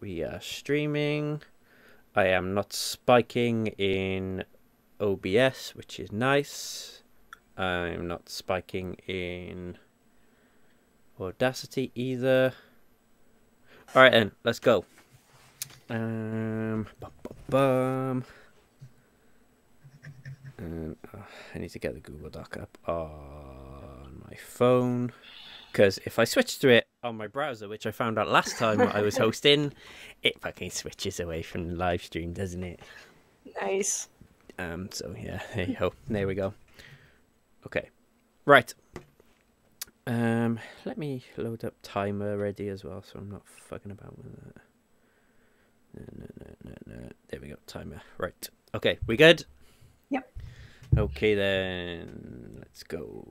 We are streaming. I am not spiking in OBS, which is nice. I'm not spiking in Audacity either. Alright then, let's go. Bum, bum, bum. And I need to get the Google Doc up on my phone. Because if I switch to it on my browser, which I found out last time I was hosting, it fucking switches away from the live stream, doesn't it? Nice. So yeah, hey ho, there we go. Okay, right. Let me load up timer ready as well, so I'm not fucking about with that. No. There we go, timer. Right. Okay, we good? Yep. Okay then, let's go.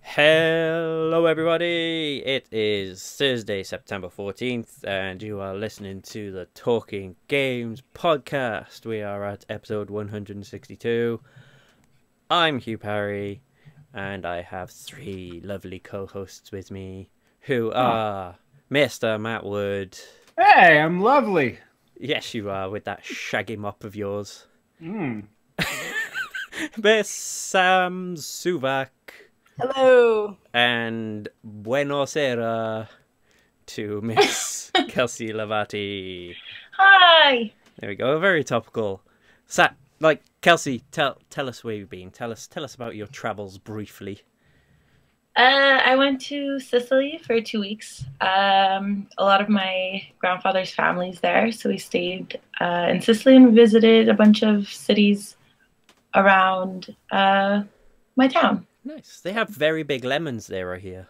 Hello everybody, it is Thursday, September 14th, and you are listening to the Talking Games podcast. We are at episode 162. I'm Hugh Parry, and I have three lovely co-hosts with me, who are Mr. Matt Wood. Hey, I'm lovely. Yes, you are, with that shaggy mop of yours. Mm. Miss Sam Suvak. Hello. And buonasera to Miss Kelsey Lavati. Hi. There we go. Very topical. Kelsey, tell us where you've been. Tell us about your travels briefly. I went to Sicily for 2 weeks. A lot of my grandfather's family's there, so we stayed in Sicily and visited a bunch of cities around my town. Nice. They have very big lemons there, I hear.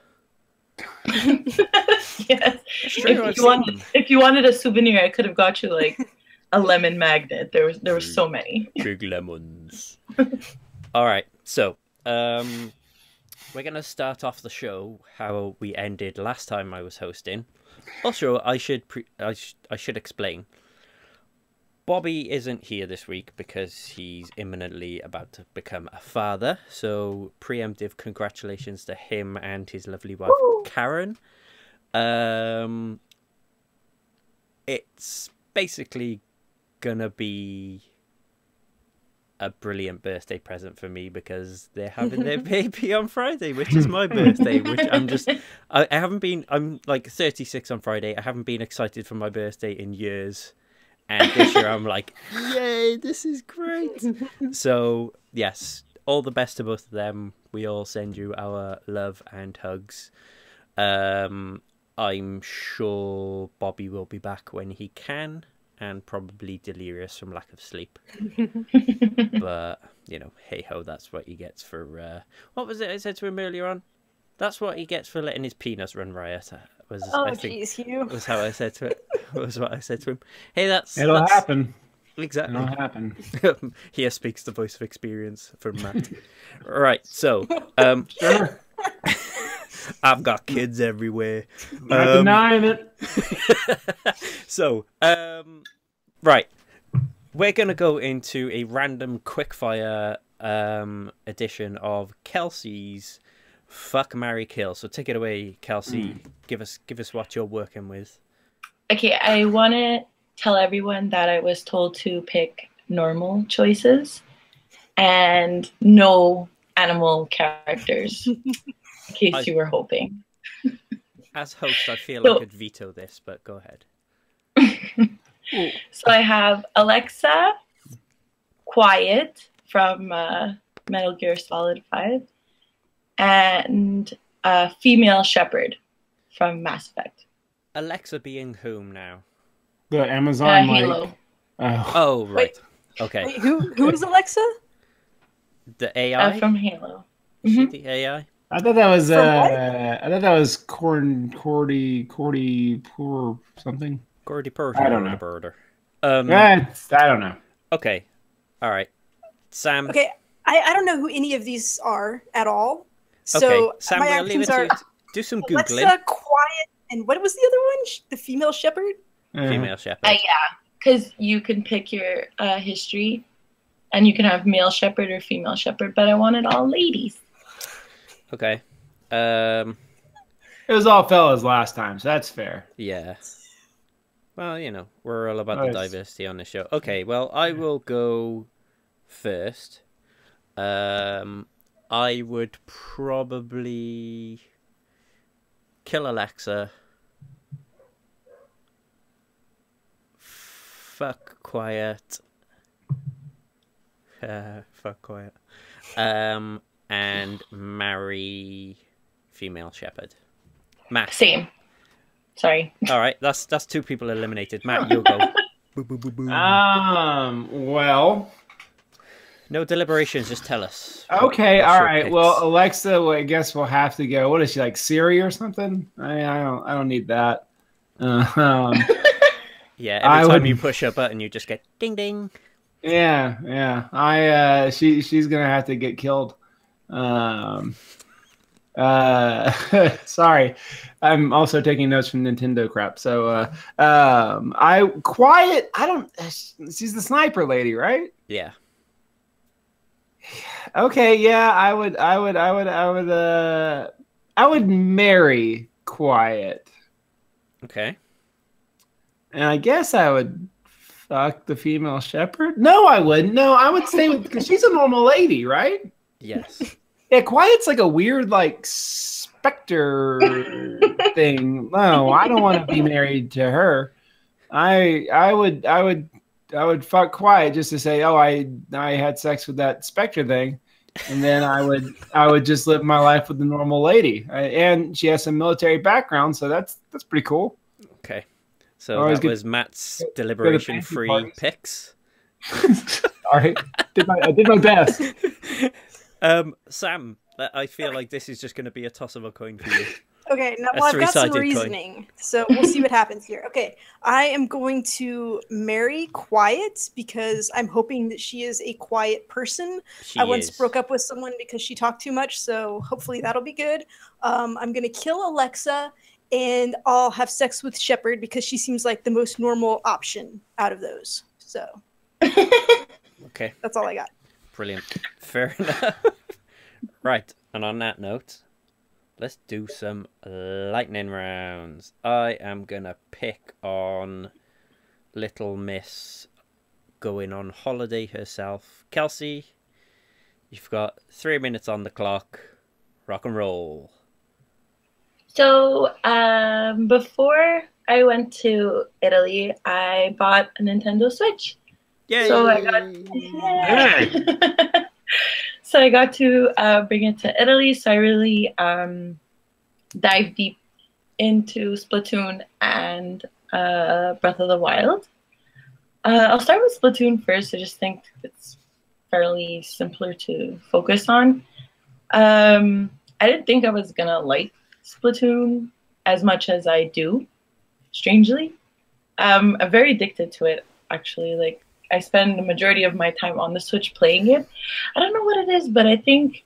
Yes. True, If you wanted a souvenir, I could have got you like a lemon magnet. There were so many. Big lemons. All right. So, we're going to start off the show how we ended last time I was hosting. Also, I should explain. Bobby isn't here this week because he's imminently about to become a father. So, preemptive congratulations to him and his lovely wife, Karen. It's basically gonna be a brilliant birthday present for me because they're having their baby on Friday, which is my birthday, which I'm like 36 on Friday. I haven't been excited for my birthday in years. And this year I'm like, yay, this is great. So, yes, all the best to both of them. We all send you our love and hugs. I'm sure Bobby will be back when he can, and probably delirious from lack of sleep. But, hey ho, that's what he gets for... what was it I said to him earlier on? That's what he gets for letting his penis run riot. Jeez, Hugh. Was how I said to it. Was what I said to him. Hey, that's happen. Exactly. It'll happen. Here speaks the voice of experience from Matt. Right, so Sure. I've got kids everywhere. Not denying it. So, right, we're gonna go into a random quickfire edition of Kelsey's Fuck, Marry, Kill. So take it away, Kelsey. Give us what you're working with. Okay, I want to tell everyone that I was told to pick normal choices and no animal characters, in case you were hoping. As host, I feel I could veto this, but go ahead. So I have Alexa, Quiet from Metal Gear Solid 5, and a female shepherd from Mass Effect. Alexa being whom now? The Amazon Halo. Oh, right. Wait. Okay. Wait, who is Alexa? The AI? From Halo. Is Mm-hmm. it the AI? I thought that was Cordy poor something. Gordy Purdy. I don't know. Birder. I don't know. Okay. All right. Sam. Okay, I don't know who any of these are at all. So Okay. Sam, my we'll leave it actions to are do some Alexa, Googling. Quiet, and what was the other one? The female shepherd? Female shepherd. Yeah, because you can pick your history, and you can have male shepherd or female shepherd, but I wanted all ladies. Okay. It was all fellas last time, so that's fair. Yeah. Well, we're all about the Nice. diversity on the show. Okay, well, I will go first. I would probably kill Alexa. Fuck quiet. Fuck quiet. And marry female shepherd. Matt. Same. Sorry. All right, that's 2 people eliminated. Matt, you'll go. Boo, boo, boo, boo. Well. No deliberations, just tell us. Okay, what's all your right. picks? Well, Alexa, well, I guess we'll have to go. What is she, like Siri or something? I don't need that. Yeah, every time you push a button, you just get ding ding. Yeah. She's gonna have to get killed. Sorry, I'm also taking notes from Nintendo crap. So, quiet. She's the sniper lady, right? Yeah. Okay, yeah, I would marry Quiet. Okay. And I guess I would fuck the female shepherd. No, I wouldn't. No, I would stay with, because she's a normal lady, right? Yes. Yeah, Quiet's like a weird, like, specter thing. No, I don't want to be married to her. I would fuck Quiet just to say, oh, I had sex with that specter thing, and then I would just live my life with the normal lady. And she has some military background, so that's pretty cool. Okay, so that was Matt's deliberation-free picks. All right, I did my best. Sam, I feel like this is just going to be a toss of a coin for you. Okay, now well, I've got some reasoning, so we'll see what happens here. Okay, I am going to marry Quiet because I'm hoping that she is a quiet person. I once broke up with someone because she talked too much, so hopefully that'll be good. I'm going to kill Alexa, and I'll have sex with Shepard because she seems like the most normal option out of those. So, okay, that's all I got. Brilliant. Fair enough. Right, and on that note, let's do some lightning rounds. I am going to pick on Little Miss going on holiday herself. Kelsey, you've got 3 minutes on the clock. Rock and roll. So, before I went to Italy, I bought a Nintendo Switch. Yay! So I got... So I got to bring it to Italy. So I really dive deep into Splatoon and Breath of the Wild. I'll start with Splatoon first. I just think it's fairly simpler to focus on. I didn't think I was gonna like Splatoon as much as I do, strangely. I'm very addicted to it, actually. Like, I spend the majority of my time on the Switch playing it. I don't know what it is, but I think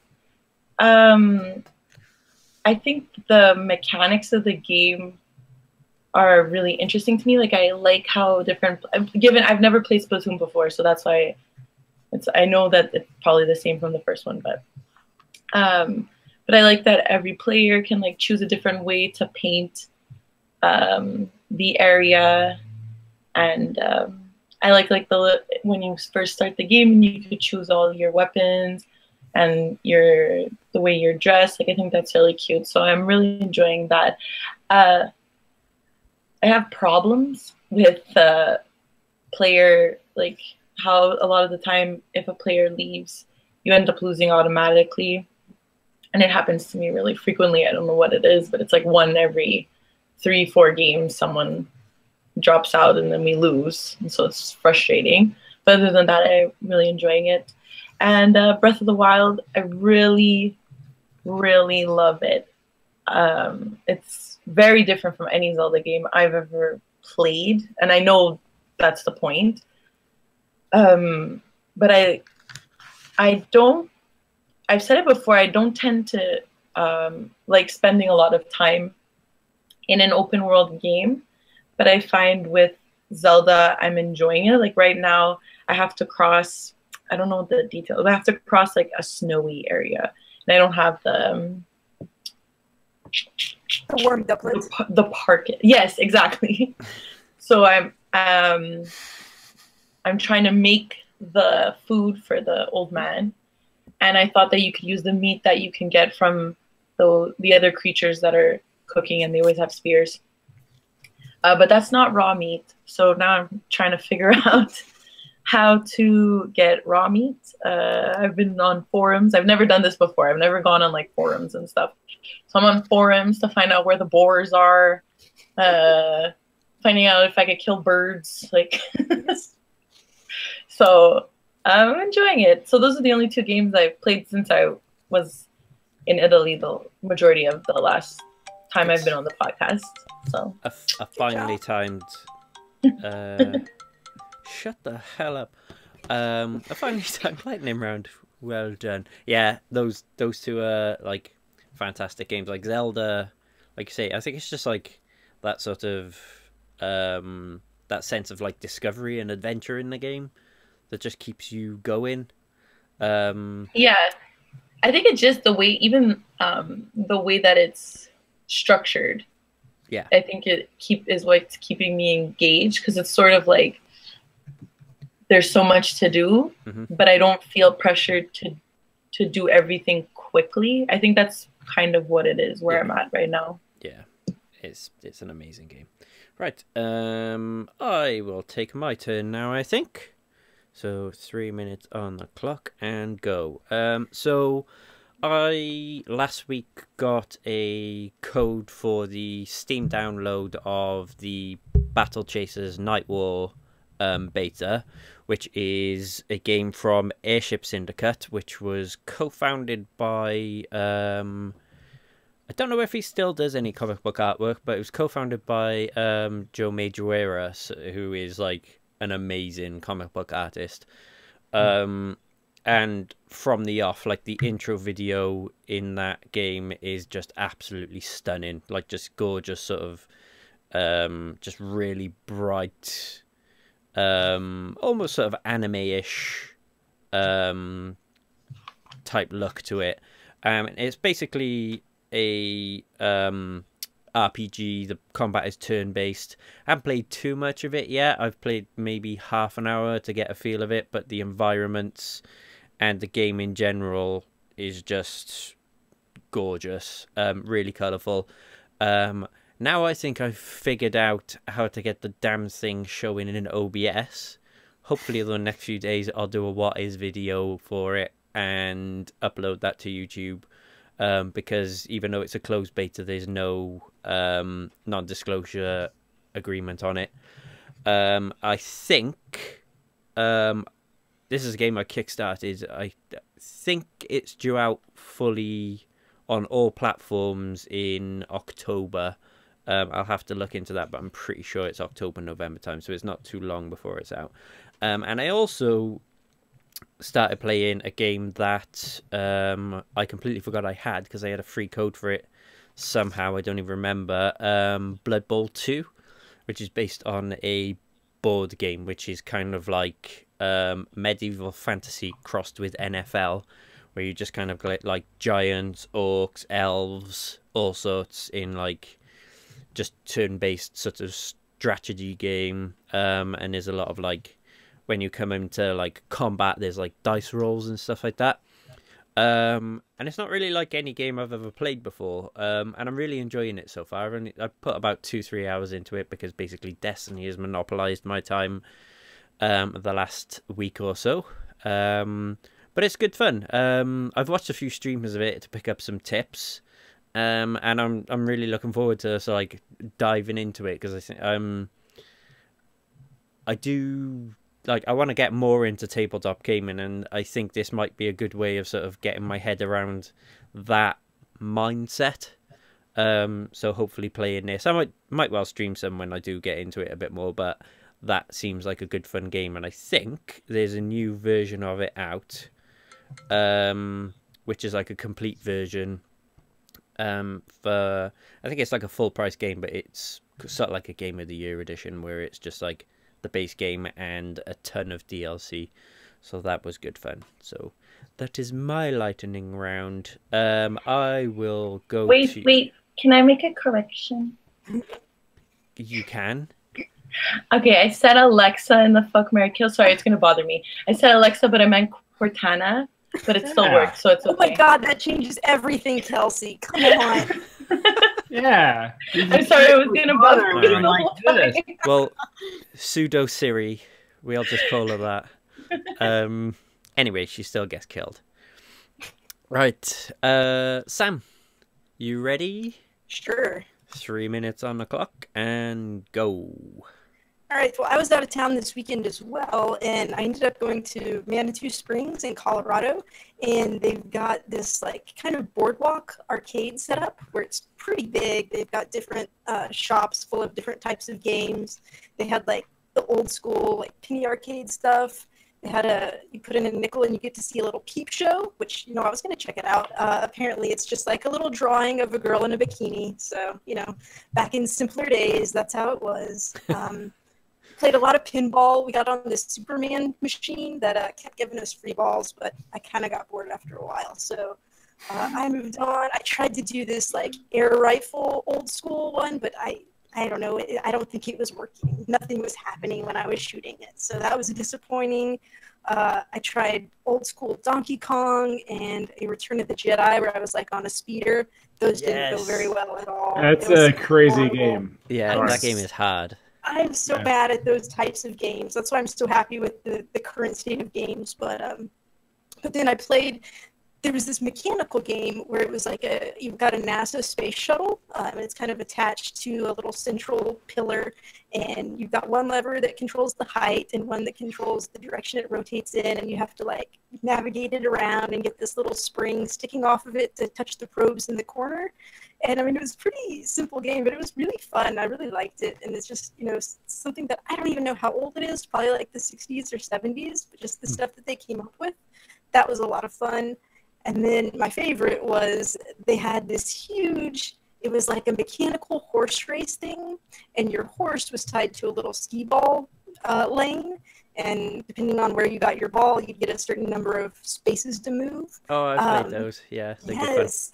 the mechanics of the game are really interesting to me. Like, I like how different. Given I've never played Splatoon before, so that's why I know that it's probably the same from the first one, but I like that every player can like choose a different way to paint the area, and I like when you first start the game and you could choose all your weapons and the way you're dressed. Like, I think that's really cute. So I'm really enjoying that. I have problems with player, like how a lot of the time if a player leaves, you end up losing automatically. And it happens to me really frequently. I don't know what it is, but it's like one every 3-4 games someone drops out and then we lose, and so it's frustrating. But other than that, I'm really enjoying it. And Breath of the Wild, I really, really love it. It's very different from any Zelda game I've ever played, and I know that's the point. But I've said it before, I don't tend to like spending a lot of time in an open world game. But I find with Zelda, I'm enjoying it. Like right now, I have to cross, I don't know the details, but I have to cross like a snowy area. And I don't have The warm ducklets. The park. Yes, exactly. So I'm trying to make the food for the old man, and I thought that you could use the meat that you can get from the other creatures that are cooking, and they always have spears. But that's not raw meat. So now I'm trying to figure out how to get raw meat. I've been on forums. I've never done this before. I've never gone on like forums and stuff. So I'm on forums to find out where the boars are, finding out if I could kill birds. Like, so I'm enjoying it. So those are the only 2 games I've played since I was in Italy the majority of the last time I've been on the podcast. So a finely timed. Shut the hell up. A finely timed lightning round. Well done. Yeah, those 2 are like fantastic games. Like Zelda, like you say, I think it's just like that sort of that sense of like discovery and adventure in the game that just keeps you going. Yeah, I think it's just the way, even the way that it's structured. Yeah, I think is what's keeping me engaged, because it's sort of like there's so much to do, but I don't feel pressured to do everything quickly. I think that's kind of what it is where I'm at right now. Yeah, it's an amazing game. Right, I will take my turn now, I think. So 3 minutes on the clock and go. So I last week got a code for the Steam download of the Battle Chasers Night War beta, which is a game from Airship Syndicate, which was co-founded by I don't know if he still does any comic book artwork, but it was co-founded by Joe Madureira, who is like an amazing comic book artist. And from the off, like the intro video in that game is just absolutely stunning. Like just gorgeous, sort of just really bright, almost sort of anime-ish type look to it. It's basically a RPG. The combat is turn-based. I haven't played too much of it yet. I've played maybe half an hour to get a feel of it, but the environments and the game in general is just gorgeous, really colourful. Now I think I've figured out how to get the damn thing showing in OBS. Hopefully in the next few days I'll do a what is video for it and upload that to YouTube. Because even though it's a closed beta, there's no non-disclosure agreement on it. I think this is a game I kickstarted. I think it's due out fully on all platforms in October. I'll have to look into that, but I'm pretty sure it's October, November time, so it's not too long before it's out. And I also started playing a game that I completely forgot I had because I had a free code for it somehow. I don't even remember. Blood Bowl 2, which is based on a board game, which is kind of like medieval fantasy crossed with NFL, where you just kind of get like giants, orcs, elves, all sorts in like just turn-based sort of strategy game. And there's a lot of like, when you come into like combat, there's like dice rolls and stuff like that. And it's not really like any game I've ever played before. And I'm really enjoying it so far. I've put about 2-3 hours into it because basically Destiny has monopolized my time the last week or so. But it's good fun. I've watched a few streamers of it to pick up some tips. And I'm really looking forward to like diving into it, because I think I want to get more into tabletop gaming, and I think this might be a good way of sort of getting my head around that mindset. So hopefully playing this, I might well stream some when I do get into it a bit more, but that seems like a good fun game, and I think there's a new version of it out, which is like a complete version. I think it's like a full price game, but it's sort of like a Game of the Year edition where it's just like the base game and a ton of DLC. So that was good fun. So that is my lightning round. I will go Wait. Can I make a correction? You can. Okay, I said Alexa in the fuck, marry, kill. Sorry, it's gonna bother me. I said Alexa, but I meant Cortana. But it still works, so it's okay. Oh my god, that changes everything, Kelsey. Come on. Yeah. I'm sorry, I was gonna bother me the whole time. Well, pseudo Siri, we'll just call her that. Anyway, she still gets killed. Right, Sam, you ready? Sure. 3 minutes on the clock and go. All right, well, I was out of town this weekend as well, and I ended up going to Manitou Springs in Colorado, and they've got this, like, kind of boardwalk arcade setup where it's pretty big. They've got different shops full of different types of games. They had, like, the old school, like, penny arcade stuff. They had you put in a nickel and you get to see a little peep show, which, you know, I was going to check it out. Apparently, it's just like a little drawing of a girl in a bikini. So, you know, back in simpler days, that's how it was. Played a lot of pinball. We got on this Superman machine that kept giving us free balls, but I kind of got bored after a while. So I moved on. I tried to do this like air rifle old school one, but I don't know. I don't think it was working. Nothing was happening when I was shooting it. So that was disappointing. I tried old school Donkey Kong and a Return of the Jedi where I was like on a speeder. Those didn't go very well at all. That's a crazy game. Yeah, that game is hard. I'm so bad at those types of games. That's why I'm so happy with the current state of games. But then I played, there was this mechanical game where it was like you've got a NASA space shuttle, and it's kind of attached to a little central pillar, and you've got one lever that controls the height and one that controls the direction it rotates in, and you have to like navigate it around and get this little spring sticking off of it to touch the probes in the corner. And I mean, it was a pretty simple game, but it was really fun. I really liked it. And it's just, you know, something that I don't even know how old it is, probably like the 60s or 70s, but just the stuff that they came up with. That was a lot of fun. And then my favorite was they had this huge, it was like a mechanical horse race thing. And your horse was tied to a little skee ball lane. And depending on where you got your ball, you'd get a certain number of spaces to move. Oh, I've played those. Yeah, yes,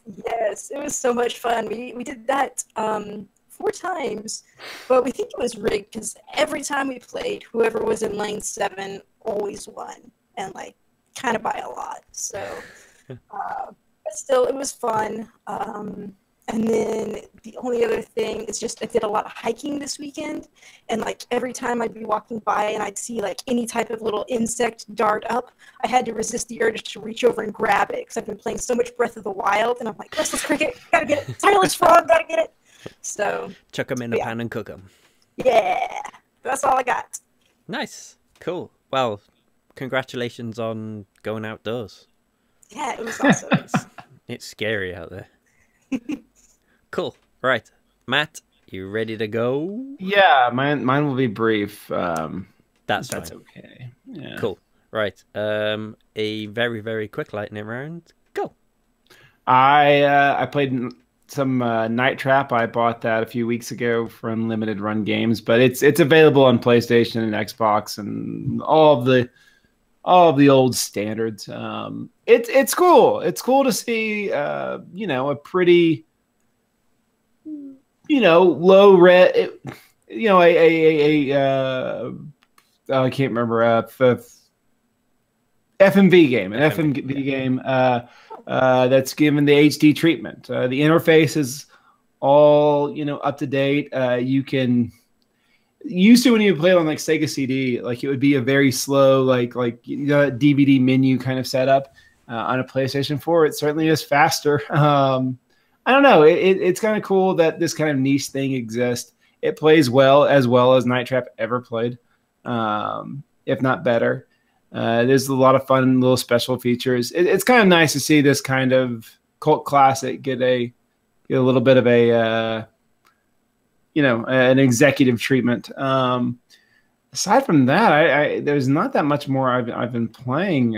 it was so much fun. We did that 4 times, but we think it was rigged because every time we played, whoever was in lane 7 always won, and like kind of by a lot. So, but still, it was fun. And then the only other thing is just I did a lot of hiking this weekend, and like every time I'd be walking by and I'd see like any type of little insect dart up, I had to resist the urge to reach over and grab it because I've been playing so much Breath of the Wild, and I'm like, restless cricket, gotta get it, tireless frog, gotta get it. So chuck them in a pan and cook them. Yeah, that's all I got. Nice, cool. Well, congratulations on going outdoors. Yeah, it was awesome. It's scary out there. Cool. Right. Matt, you ready to go? Yeah, mine will be brief. That's okay. Yeah. Cool. Right. A very, very quick lightning round. Go. I played some Night Trap. I bought that a few weeks ago from Limited Run Games, but it's available on PlayStation and Xbox and all of the old standards. It's cool. It's cool to see a pretty low red, I can't remember FMV game, FMV game that's given the HD treatment. The interface is all up to date. You can used to when you play it on like Sega CD, like it would be a very slow DVD menu kind of setup. On a PlayStation 4, it certainly is faster. I don't know. It's kind of cool that this kind of niche thing exists. It plays well as Night Trap ever played, if not better. There's a lot of fun little special features. It's kind of nice to see this kind of cult classic get a little bit of an executive treatment. Aside from that, there's not that much more I've been playing.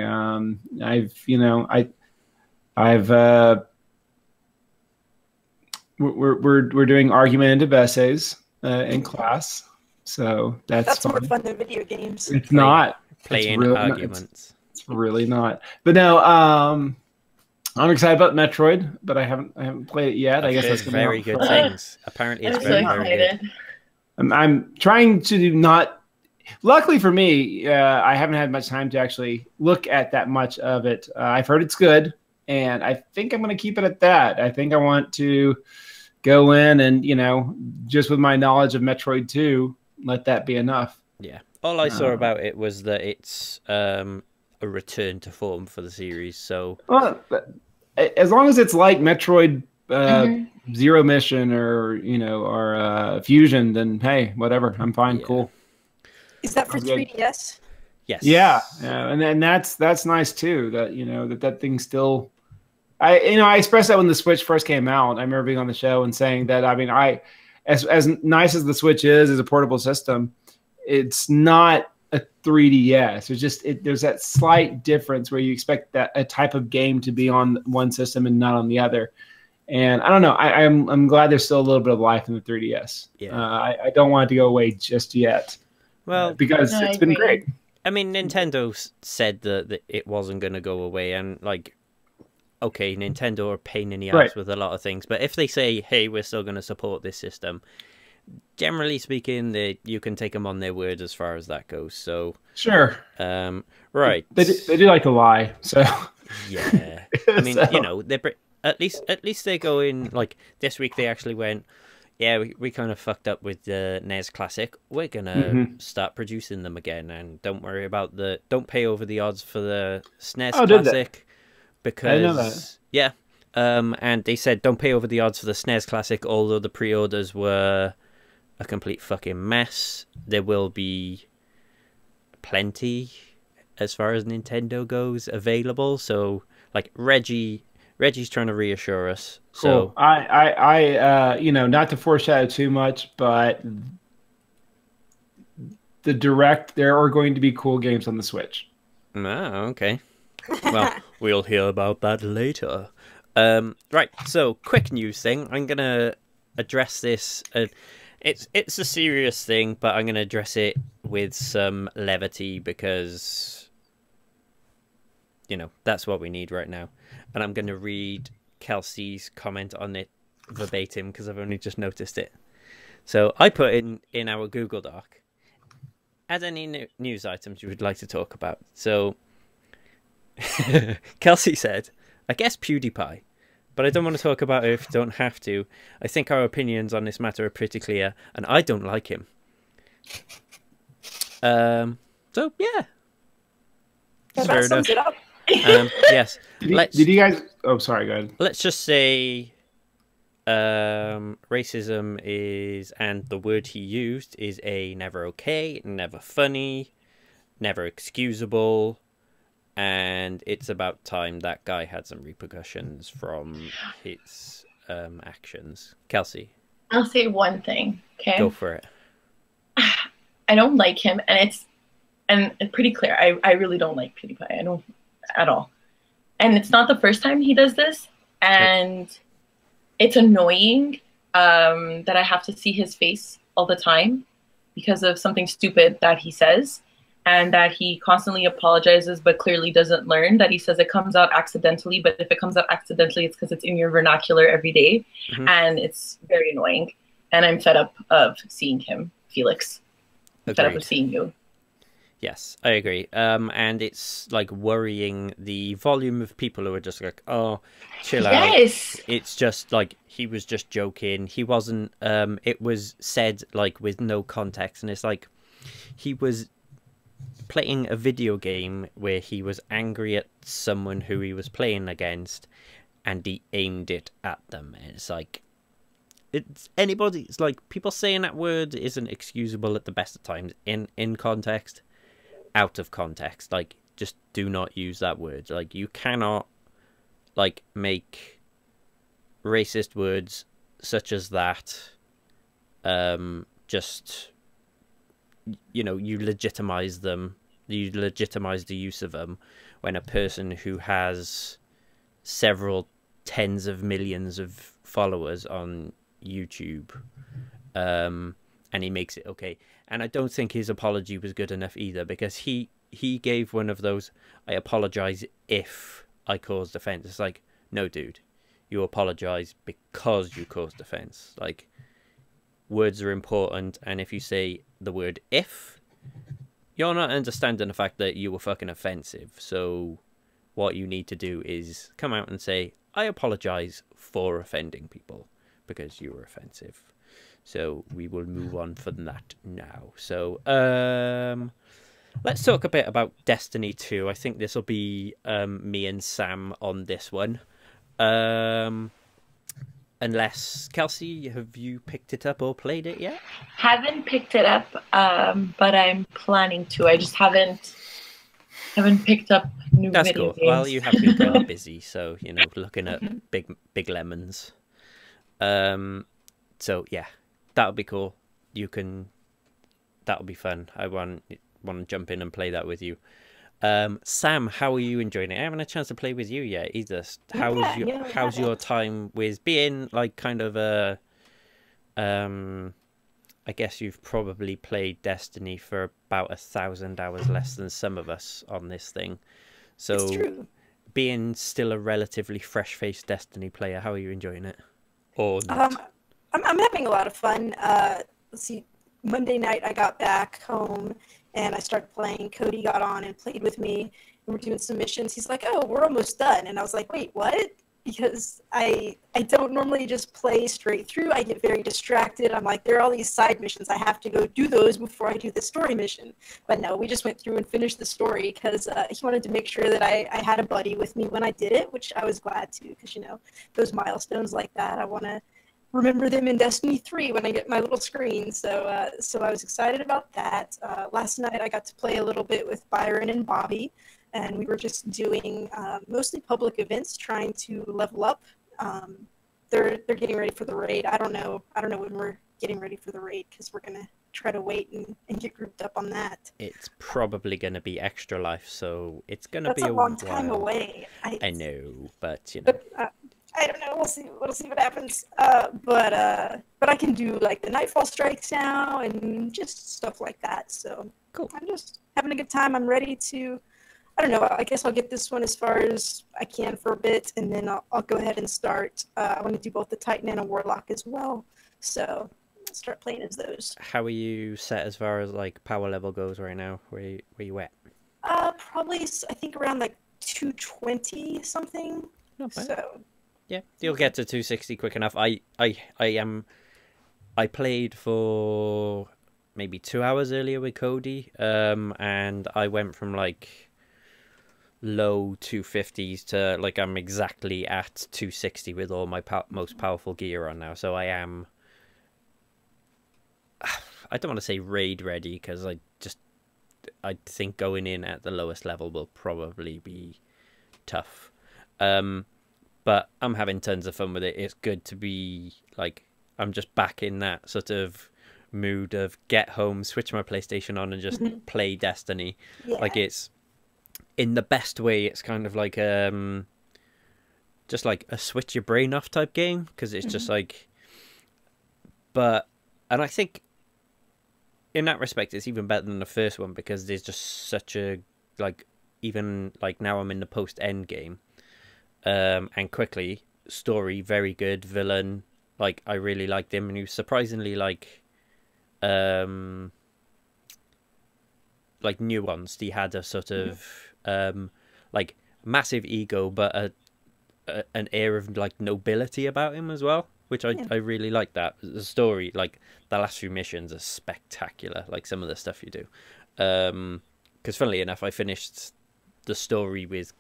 We're doing argumentative essays in class, so that's fun. More fun than video games. It's not playing arguments. It's really not. But no, I'm excited about Metroid, but I haven't played it yet. I guess that's very good things. Apparently, it's very good. I'm trying to not. Luckily for me, I haven't had much time to actually look at that much of it. I've heard it's good, and I think I'm going to keep it at that. I think I want to go in and, just with my knowledge of Metroid 2, let that be enough. Yeah. All I saw about it was that it's a return to form for the series. So, as long as it's like Metroid Zero Mission or Fusion, then hey, whatever, I'm fine. Yeah. Cool. Is that for 3DS? Yes. Yeah, and that's nice too. That that thing still. I expressed that when the Switch first came out. I remember being on the show and saying that. I mean, as nice as the Switch is as a portable system, it's not a 3DS. There's just there's that slight difference where you expect that a type of game to be on one system and not on the other. And I don't know. I'm glad there's still a little bit of life in the 3DS. Yeah. I don't want it to go away just yet. Well, because it's been great. I mean, Nintendo said that it wasn't going to go away, and okay, Nintendo are a pain in the ass with a lot of things, but if they say, "Hey, we're still going to support this system," generally speaking, you can take them on their word as far as that goes. So sure, right? They do like to lie, so yeah. I mean, they're at least they're going this week. They actually went. Yeah, we kind of fucked up with the NES Classic. We're gonna start producing them again, and don't worry about don't pay over the odds for the SNES Classic because I know that. Yeah, and they said don't pay over the odds for the SNES Classic. Although the pre-orders were a complete fucking mess, there will be plenty as far as Nintendo goes available. So Reggie's trying to reassure us. Cool. So I not to foreshadow too much, but the Direct, there are going to be cool games on the Switch. Okay. Well, we'll hear about that later. Right. So, quick news thing. I'm gonna address this. It's a serious thing, but I'm gonna address it with some levity because that's what we need right now. And I'm going to read Kelsey's comment on it verbatim because I've only just noticed it. So I put in our Google Doc, add any news items you would like to talk about. So Kelsey said, I guess PewDiePie, but I don't want to talk about it if you don't have to. I think our opinions on this matter are pretty clear, and I don't like him. So, yeah. That sums it up. Yes. Did you guys? Oh, sorry. Go ahead. Let's just say, racism is, and the word he used is never okay, never funny, never excusable, and it's about time that guy had some repercussions from his actions. Kelsey, I'll say one thing. Okay, go for it. I don't like him, and it's pretty clear. I really don't like PewDiePie. I don't. At all. And it's not the first time he does this, and it's annoying that I have to see his face all the time because of something stupid that he says, and that he constantly apologizes but clearly doesn't learn, that he says it comes out accidentally, but if it comes out accidentally, it's because it's in your vernacular every day, and it's very annoying. And I'm fed up of seeing him, Felix. I'm fed up of seeing you. Yes, I agree. And it's worrying the volume of people who are just like, oh, chill out. Yes. It's just he was just joking. He wasn't, it was said with no context. And it's he was playing a video game where he was angry at someone who he was playing against and he aimed it at them. And it's people saying that word isn't excusable at the best of times in context. Out of context, just do not use that word. You cannot make racist words such as that just you legitimize them, you legitimize the use of them when a person who has several tens of millions of followers on YouTube and he makes it okay. And I don't think his apology was good enough either, because he gave one of those, I apologize if I caused offense. It's no, dude, you apologize because you caused offense. Like, words are important, and if you say the word if, you're not understanding the fact that you were fucking offensive. So what you need to do is come out and say, I apologize for offending people because you were offensive. So we will move on from that now. So let's talk a bit about Destiny 2. I think this will be me and Sam on this one. Unless, Kelsey, have you picked it up or played it yet? Haven't picked it up, but I'm planning to. I just haven't picked up new That's video cool. games. Well, you have been pretty busy, so, you know, looking at big lemons. So yeah, that'll be cool. That'll be fun. I want to jump in and play that with you. Sam, how are you enjoying it? I haven't had a chance to play with you yet either. How's your time with being like kind of a I guess you've probably played Destiny for about 1,000 hours less than some of us on this thing. So being still a relatively fresh-faced Destiny player, how are you enjoying it? Or not? I'm having a lot of fun. Let's see, Monday night I got back home and I started playing. Cody got on and played with me, and we're doing some missions. He's like, "Oh, we're almost done," and I was like, "Wait, what?" Because I don't normally just play straight through. I get very distracted. I'm like, there are all these side missions. I have to go do those before I do the story mission. But no, we just went through and finished the story because he wanted to make sure that I had a buddy with me when I did it, which I was glad to, because, you know, those milestones like that, I want to remember them in Destiny 3 when I get my little screen. So I was excited about that. Last night I got to play a little bit with Byron and Bobby, and we were just doing mostly public events, trying to level up. They're getting ready for the raid. I don't know when we're getting ready for the raid, because we're gonna try to wait and get grouped up on that. It's probably gonna be Extra Life, so it's gonna be a long time away. I know, but you know. But, I don't know. We'll see what happens. But I can do like the Nightfall strikes now and just stuff like that. So cool. I'm just having a good time. I'm ready to. I don't know. I guess I'll get this one as far as I can for a bit, and then I'll go ahead and start. I want to do both the Titan and a Warlock as well. So I'll start playing as those. How are you set as far as like power level goes right now? Where you at? Probably I think around like 220 something. Not bad. So. Yeah, you'll get to 260 quick enough. I played for maybe 2 hours earlier with Cody, and I went from like low 250s to like I'm exactly at 260 with all my most powerful gear on now. So I am. I don't want to say raid ready, because I think going in at the lowest level will probably be tough. But I'm having tons of fun with it. It's good to be, like, I'm just back in that sort of mood of get home, switch my PlayStation on, and just play Destiny. Yeah. Like, it's, in the best way, it's kind of like, just like a switch your brain off type game, because it's just like, and I think, in that respect, it's even better than the first one, because there's just such a, like, even, like, now I'm in the post-end game. And quickly, story very good, villain, like I really liked him, and he was surprisingly like nuanced. He had a sort of like massive ego, but an air of like nobility about him as well, which I really like. That the story, like the last few missions are spectacular, like some of the stuff you do, because funnily enough I finished the story with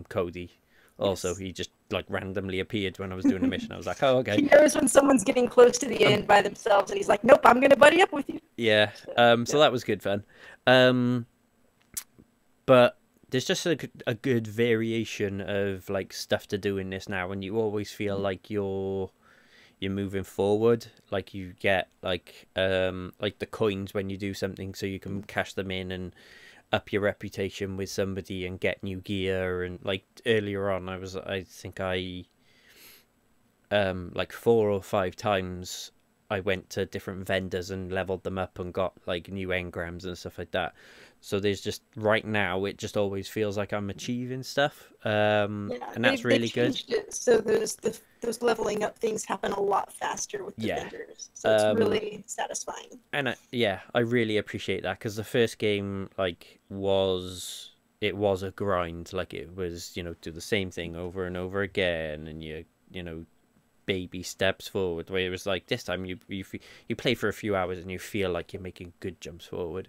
Cody. Also, he just like randomly appeared when I was doing a mission. I was like, "Oh, okay." He knows when someone's getting close to the end by themselves, and he's like, "Nope, I'm gonna buddy up with you." Yeah. So that was good fun. But there's just a good variation of like stuff to do in this now, and you always feel like you're moving forward. Like you get like the coins when you do something, so you can cash them in and up your reputation with somebody and get new gear. And like earlier on I think I like 4 or 5 times I went to different vendors and leveled them up and got like new engrams and stuff like that. So there's just right now it just always feels like I'm achieving stuff, and that's really good. So those leveling up things happen a lot faster with the vendors. So it's really satisfying. And I really appreciate that, because the first game like was a grind. Like it was, do the same thing over and over again, and you baby steps forward. Where it was like this time you play for a few hours and you feel like you're making good jumps forward.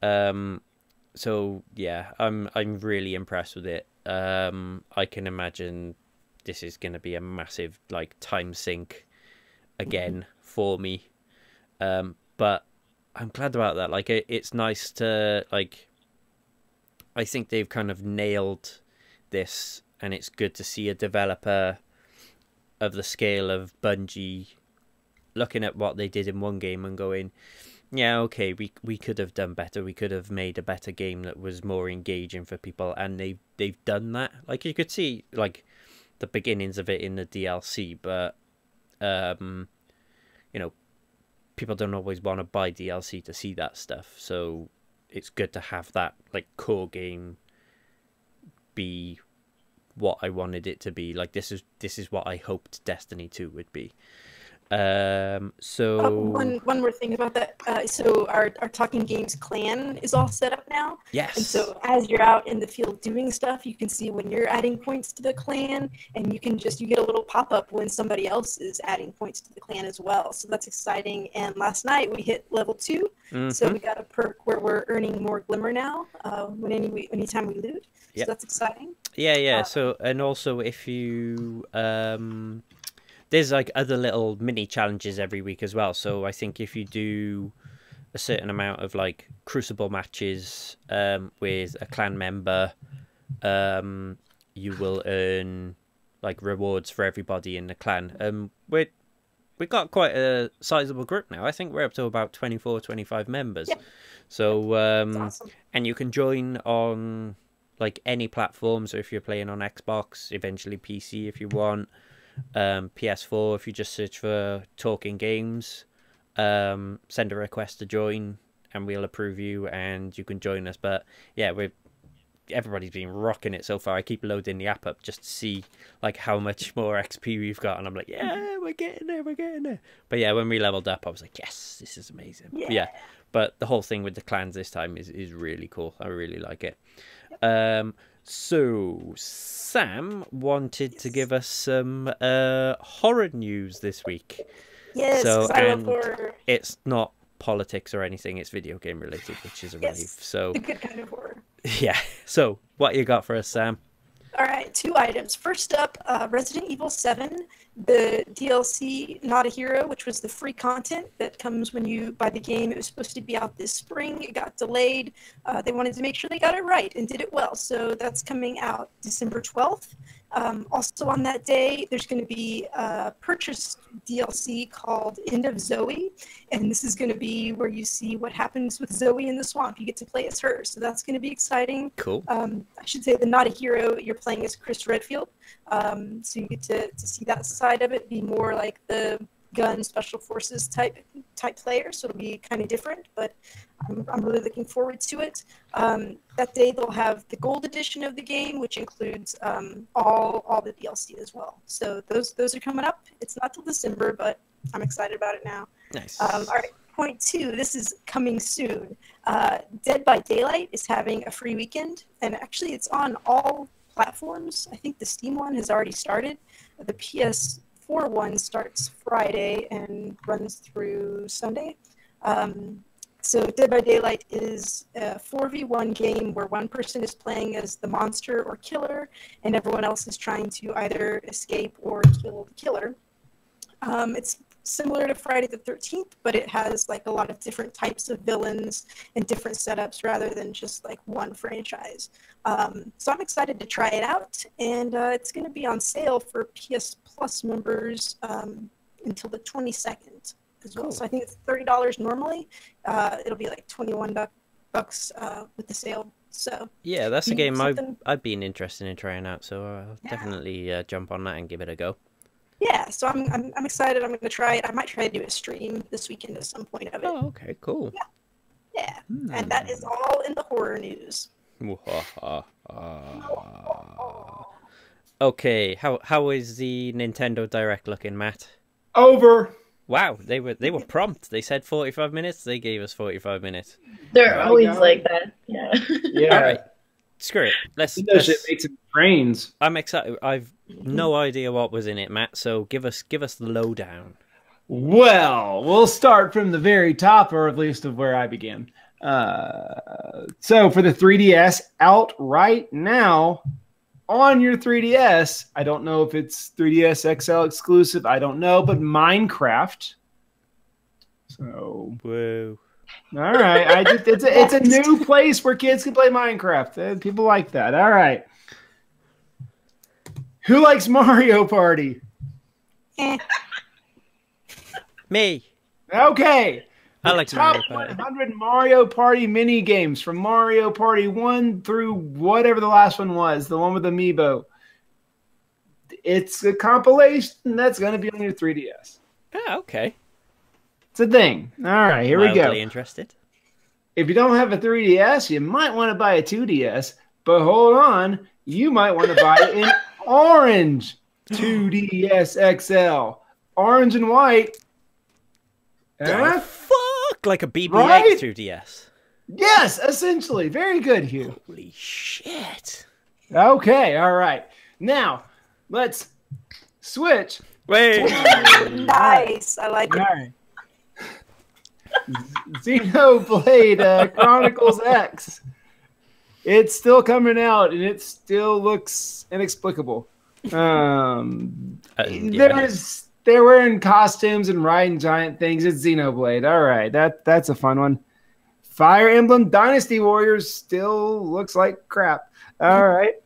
So yeah, I'm really impressed with it. I can imagine this is going to be a massive like time sink again for me. But I'm glad about that. Like it's nice to like. I think they've kind of nailed this, and it's good to see a developer of the scale of Bungie looking at what they did in one game and going, yeah, okay, we could have done better. We could have made a better game that was more engaging for people, and they've done that. Like you could see like the beginnings of it in the DLC, but people don't always want to buy DLC to see that stuff. So it's good to have that like core game be what I wanted it to be. Like this is what I hoped Destiny 2 would be. One more thing about that. So our Talking Games clan is all set up now. Yes. And so as you're out in the field doing stuff, you can see when you're adding points to the clan, and you get a little pop-up when somebody else is adding points to the clan as well. So that's exciting. And last night we hit level 2. So we got a perk where we're earning more glimmer now anytime we loot. So that's exciting. Yeah. So, and also if you there's like other little mini challenges every week as well. So I think if you do a certain amount of like Crucible matches with a clan member, you will earn like rewards for everybody in the clan. We got quite a sizable group now. I think we're up to about 24, 25 members. Yep. So awesome. And you can join on like any platform. So if you're playing on Xbox, eventually PC if you want. PS4, if you just search for Talking Games, send a request to join and we'll approve you and you can join us. But yeah, everybody's been rocking it so far. I keep loading the app up just to see like how much more XP we've got, and I'm like, yeah, we're getting there. But yeah, when we leveled up I was like, yes, this is amazing. Yeah, but the whole thing with the clans this time is really cool. I really like it. So Sam wanted to give us some horror news this week. Yes, so I love horror. It's not politics or anything, it's video game related, which is a relief. So the good kind of horror. Yeah. So what you got for us, Sam? All right, 2 items. First up, Resident Evil 7, the DLC Not a Hero, which was the free content that comes when you buy the game. It was supposed to be out this spring. It got delayed. They wanted to make sure they got it right and did it well. So that's coming out December 12th. Also on that day, there's going to be a purchased DLC called End of Zoe, and this is going to be where you see what happens with Zoe in the swamp. You get to play as her, so that's going to be exciting. Cool. I should say the Not a Hero, you're playing as Chris Redfield, so you get to see that side of it, be more like the gun special forces type player, so it'll be kind of different, but I'm really looking forward to it. That day they'll have the gold edition of the game, which includes all the DLC as well. So those are coming up. It's not till December, but I'm excited about it now. Nice. All right, point 2, this is coming soon. Dead by Daylight is having a free weekend, and actually it's on all platforms. I think the Steam one has already started. The PS4 one starts Friday and runs through Sunday. So Dead by Daylight is a 4v1 game where one person is playing as the monster or killer, and everyone else is trying to either escape or kill the killer. It's similar to Friday the 13th, but it has like a lot of different types of villains and different setups rather than just like one franchise. So I'm excited to try it out, and it's going to be on sale for PS Plus members until the 22nd as well. Cool. So I think it's $30 normally. It'll be like $21 with the sale. So yeah, that's a game I've been interested in trying out. So I'll definitely jump on that and give it a go. Yeah, so I'm excited. I'm going to try it. I might try to do a stream this weekend at some point of it. Oh, okay, cool. Yeah. And that is all in the horror news. Okay, how is the Nintendo Direct looking, Matt? Over. Wow, they were prompt. They said 45 minutes. They gave us 45 minutes. They're always like that. Yeah. Yeah. All right. Screw it. Let's shit makes it brains. I'm excited. I've no idea what was in it, Matt. So give us the lowdown. Well, we'll start from the very top, or at least of where I began. So for the 3DS, out right now on your 3DS, I don't know if it's 3DS XL exclusive. I don't know, but Minecraft. So whoa. All right, it's a new place where kids can play Minecraft. People like that. All right. Who likes Mario Party? Me. Okay. I like top Mario Party. 100 Mario Party mini games from Mario Party 1 through whatever the last one was, the one with Amiibo. It's a compilation that's going to be on your 3DS. Oh, okay. It's a thing. All right, here we go. Mildly interested. If you don't have a 3DS, you might want to buy a 2DS, but hold on, you might want to buy an orange 2DS XL. Orange and white. The fuck? Like a BB-8 Right? 2DS. Yes, essentially. Very good, Hugh. Holy shit. Okay, all right. Now, let's switch. Wait. Nice. I like it. All right. Xenoblade Chronicles X. It's still coming out, and it still looks inexplicable. Yeah. They're wearing costumes and riding giant things. It's Xenoblade. All right, that's a fun one. Fire Emblem Dynasty Warriors still looks like crap. All right,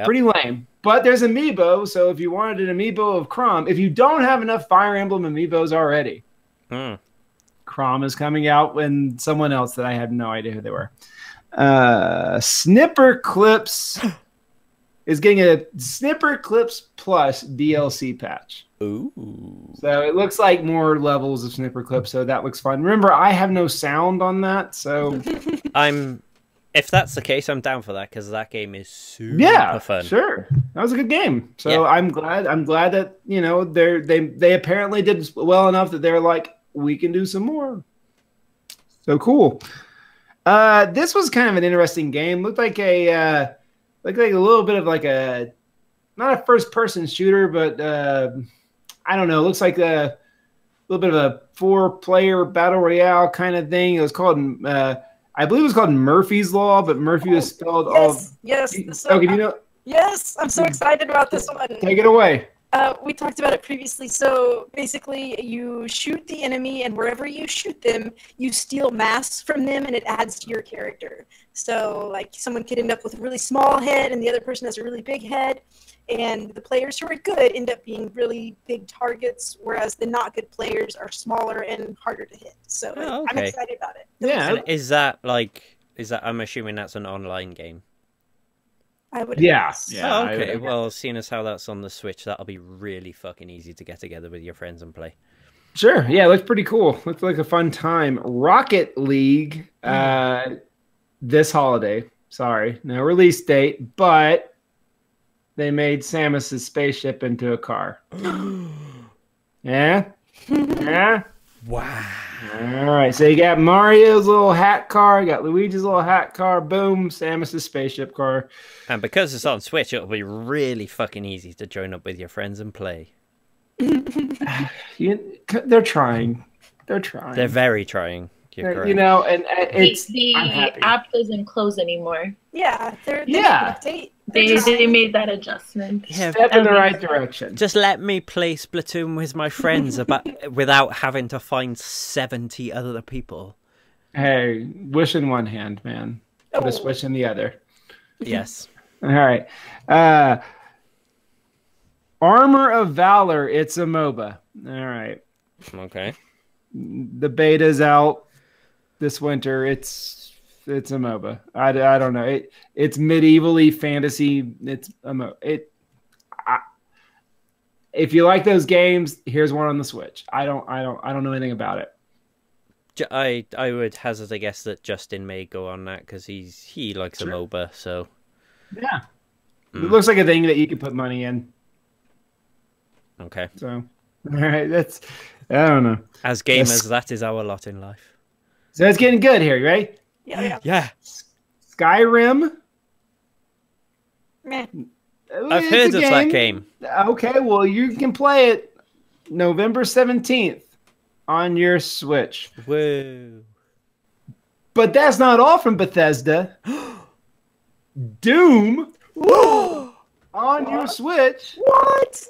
pretty lame. But there's Amiibo, so if you wanted an Amiibo of Chrom, if you don't have enough Fire Emblem Amiibos already, Chrom is coming out, and someone else that I had no idea who they were. Snipper Clips is getting a Snipper Clips Plus DLC patch. Ooh. So it looks like more levels of Snipper Clips, so that looks fun. Remember, I have no sound on that, so... If that's the case, I'm down for that, because that game is super fun. Sure. That was a good game. So I'm glad that, you know, they apparently did well enough that they're like, we can do some more. So cool. This was kind of an interesting game. Looked like a little bit of like a, not a first-person shooter, but I don't know. Looks like a little bit of a 4-player battle royale kind of thing. It was called, I believe it was called Murphy's Law, but Murphy was spelled Yes. Okay, you know. Yes, I'm so excited about this one. Take it away. We talked about it previously. So basically, you shoot the enemy, and wherever you shoot them, you steal mass from them, and it adds to your character. So, like, someone could end up with a really small head, and the other person has a really big head. And the players who are good end up being really big targets, whereas the not good players are smaller and harder to hit. So I'm excited about it. And is that I'm assuming that's an online game? I would. Yeah. Oh, okay. Well, seeing as how that's on the Switch, that'll be really fucking easy to get together with your friends and play. Sure. Yeah, it looks pretty cool. Looks like a fun time. Rocket League this holiday. Sorry, no release date, but they made Samus's spaceship into a car. Yeah? Yeah? Wow. All right, so you got Mario's little hat car, you got Luigi's little hat car, boom, Samus's spaceship car. And because it's on Switch, it'll be really fucking easy to join up with your friends and play. They're trying. They're very trying. You're correct. You know, and it's the app doesn't close anymore. Yeah, they made that adjustment. Yeah, step in the right direction. Just let me play Splatoon with my friends without having to find 70 other people. Hey, wish in one hand, man. Put a switch in the other. Yes. All right. Armor of Valor. It's a MOBA. All right. Okay. The beta's out this winter. It's a MOBA. I don't know. It's medievally fantasy. It's a MOBA. if you like those games, here's one on the Switch. I don't know anything about it. I would hazard a guess that Justin may go on that because he likes a MOBA. So yeah, it looks like a thing that you could put money in. Okay. So all right, that's I don't know. As gamers, that is our lot in life. So it's getting good here, right? Yeah. Skyrim. Meh. I've heard of that game. Okay, well, you can play it November 17th on your Switch. Whoa. But that's not all from Bethesda. Doom on your Switch. What?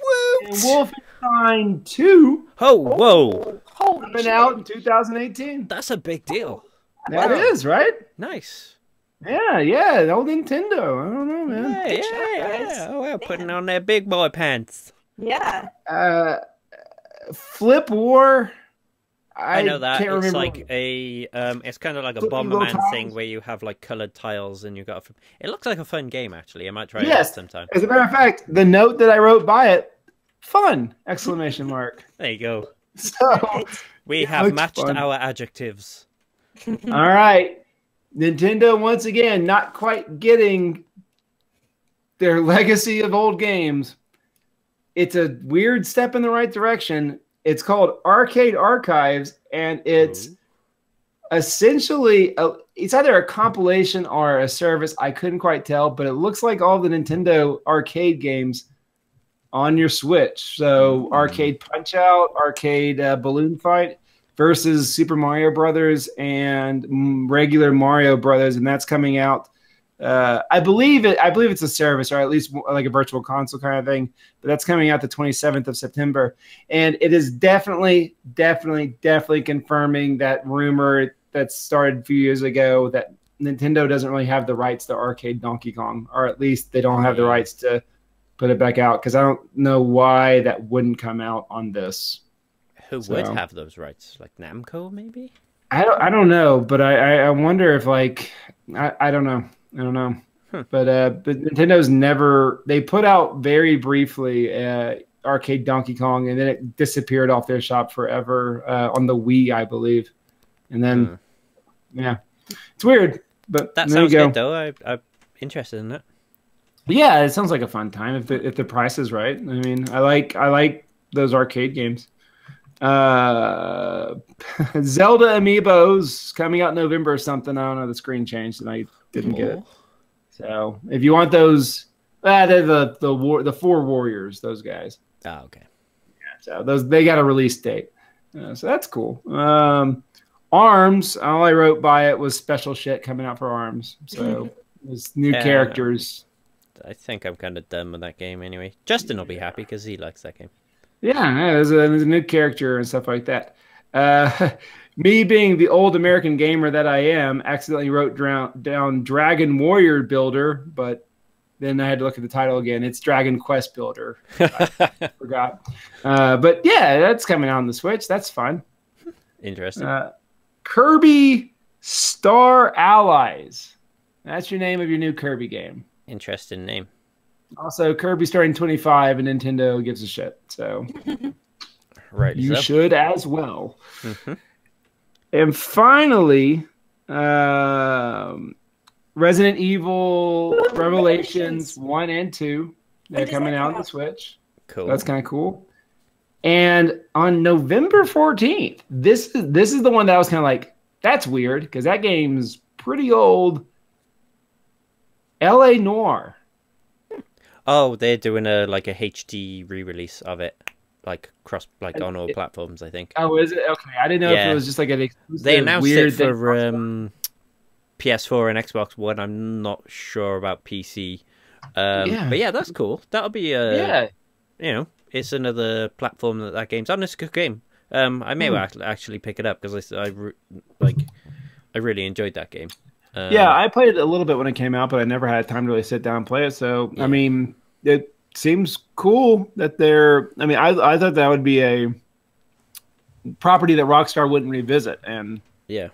And Wolfenstein 2. Oh, whoa. Coming out in 2018. That's a big deal. That is, right? Nice. Yeah, old Nintendo. I don't know, man. Yeah. Oh, well, putting on their big boy pants. Yeah. Flip War. I know that. Can't It's remember. like a it's kind of like a Flipping Bomberman tiles. thing where you have like colored tiles and you got. It looks like a fun game actually. I might try it out Yes. sometime. As a matter of fact, the note that I wrote by it, fun! Exclamation mark. There you go. So, We Yeah, have looks matched fun. our adjectives. all right. Nintendo, once again, not quite getting their legacy of old games. It's a weird step in the right direction. It's called Arcade Archives, and it's essentially it's either a compilation or a service. I couldn't quite tell, but it looks like all the Nintendo arcade games on your Switch. So Arcade Punch-Out, Arcade Balloon Fight versus Super Mario Brothers and regular Mario Brothers, and that's coming out. I believe it's a service, or at least like a virtual console kind of thing. But that's coming out the 27th of September, and it is definitely confirming that rumor that started a few years ago that Nintendo doesn't really have the rights to arcade Donkey Kong, or at least they don't have the rights to put it back out. Because I don't know why that wouldn't come out on this. Who would have those rights? Like Namco, maybe? I don't know, but I wonder if like I don't know. But Nintendo's never, they put out very briefly arcade Donkey Kong, and then it disappeared off their shop forever on the Wii, I believe. And then yeah, it's weird, but That there you sounds go. good though. I'm interested in it. Yeah, it sounds like a fun time if the price is right. I mean, I like those arcade games. Zelda Amiibos coming out in November or something. I don't know. The screen changed and I didn't get it. So if you want those, they're the four warriors. Those guys. Oh, okay. Yeah, so they got a release date. So that's cool. Arms. All I wrote by it was special shit coming out for Arms. So there's new characters. I think I'm kind of done with that game anyway. Justin will be happy because he likes that game. Yeah, there's a new character and stuff like that. Me being the old American gamer that I am, accidentally wrote down Dragon Warrior Builder, but then I had to look at the title again. It's Dragon Quest Builder. I forgot. But yeah, that's coming out on the Switch. That's fun. Interesting. Kirby Star Allies. That's your name of your new Kirby game. Interesting name. Also, Kirby starting 25, and Nintendo gives a shit. So right, you should as well. Mm-hmm. And finally, Resident Evil Revelations 1 and 2. They're coming out on the Switch. Cool. That's kind of cool. And on November 14th, this is the one that I was kind of like, that's weird, because that game's pretty old. L.A. Noire. Oh, they're doing a HD re-release of it, on all platforms, I think. Oh, is it? Okay, I didn't know if it was just like an exclusive. They announced weird it for PS4 and Xbox One. I'm not sure about PC. But yeah, that's cool. That'll be it's another platform that game's on. It's a good game. I may actually pick it up because I really enjoyed that game. I played it a little bit when it came out, but I never had time to really sit down and play it. So, I mean, it seems cool that they're... I mean, I thought that would be a property that Rockstar wouldn't revisit. And yeah,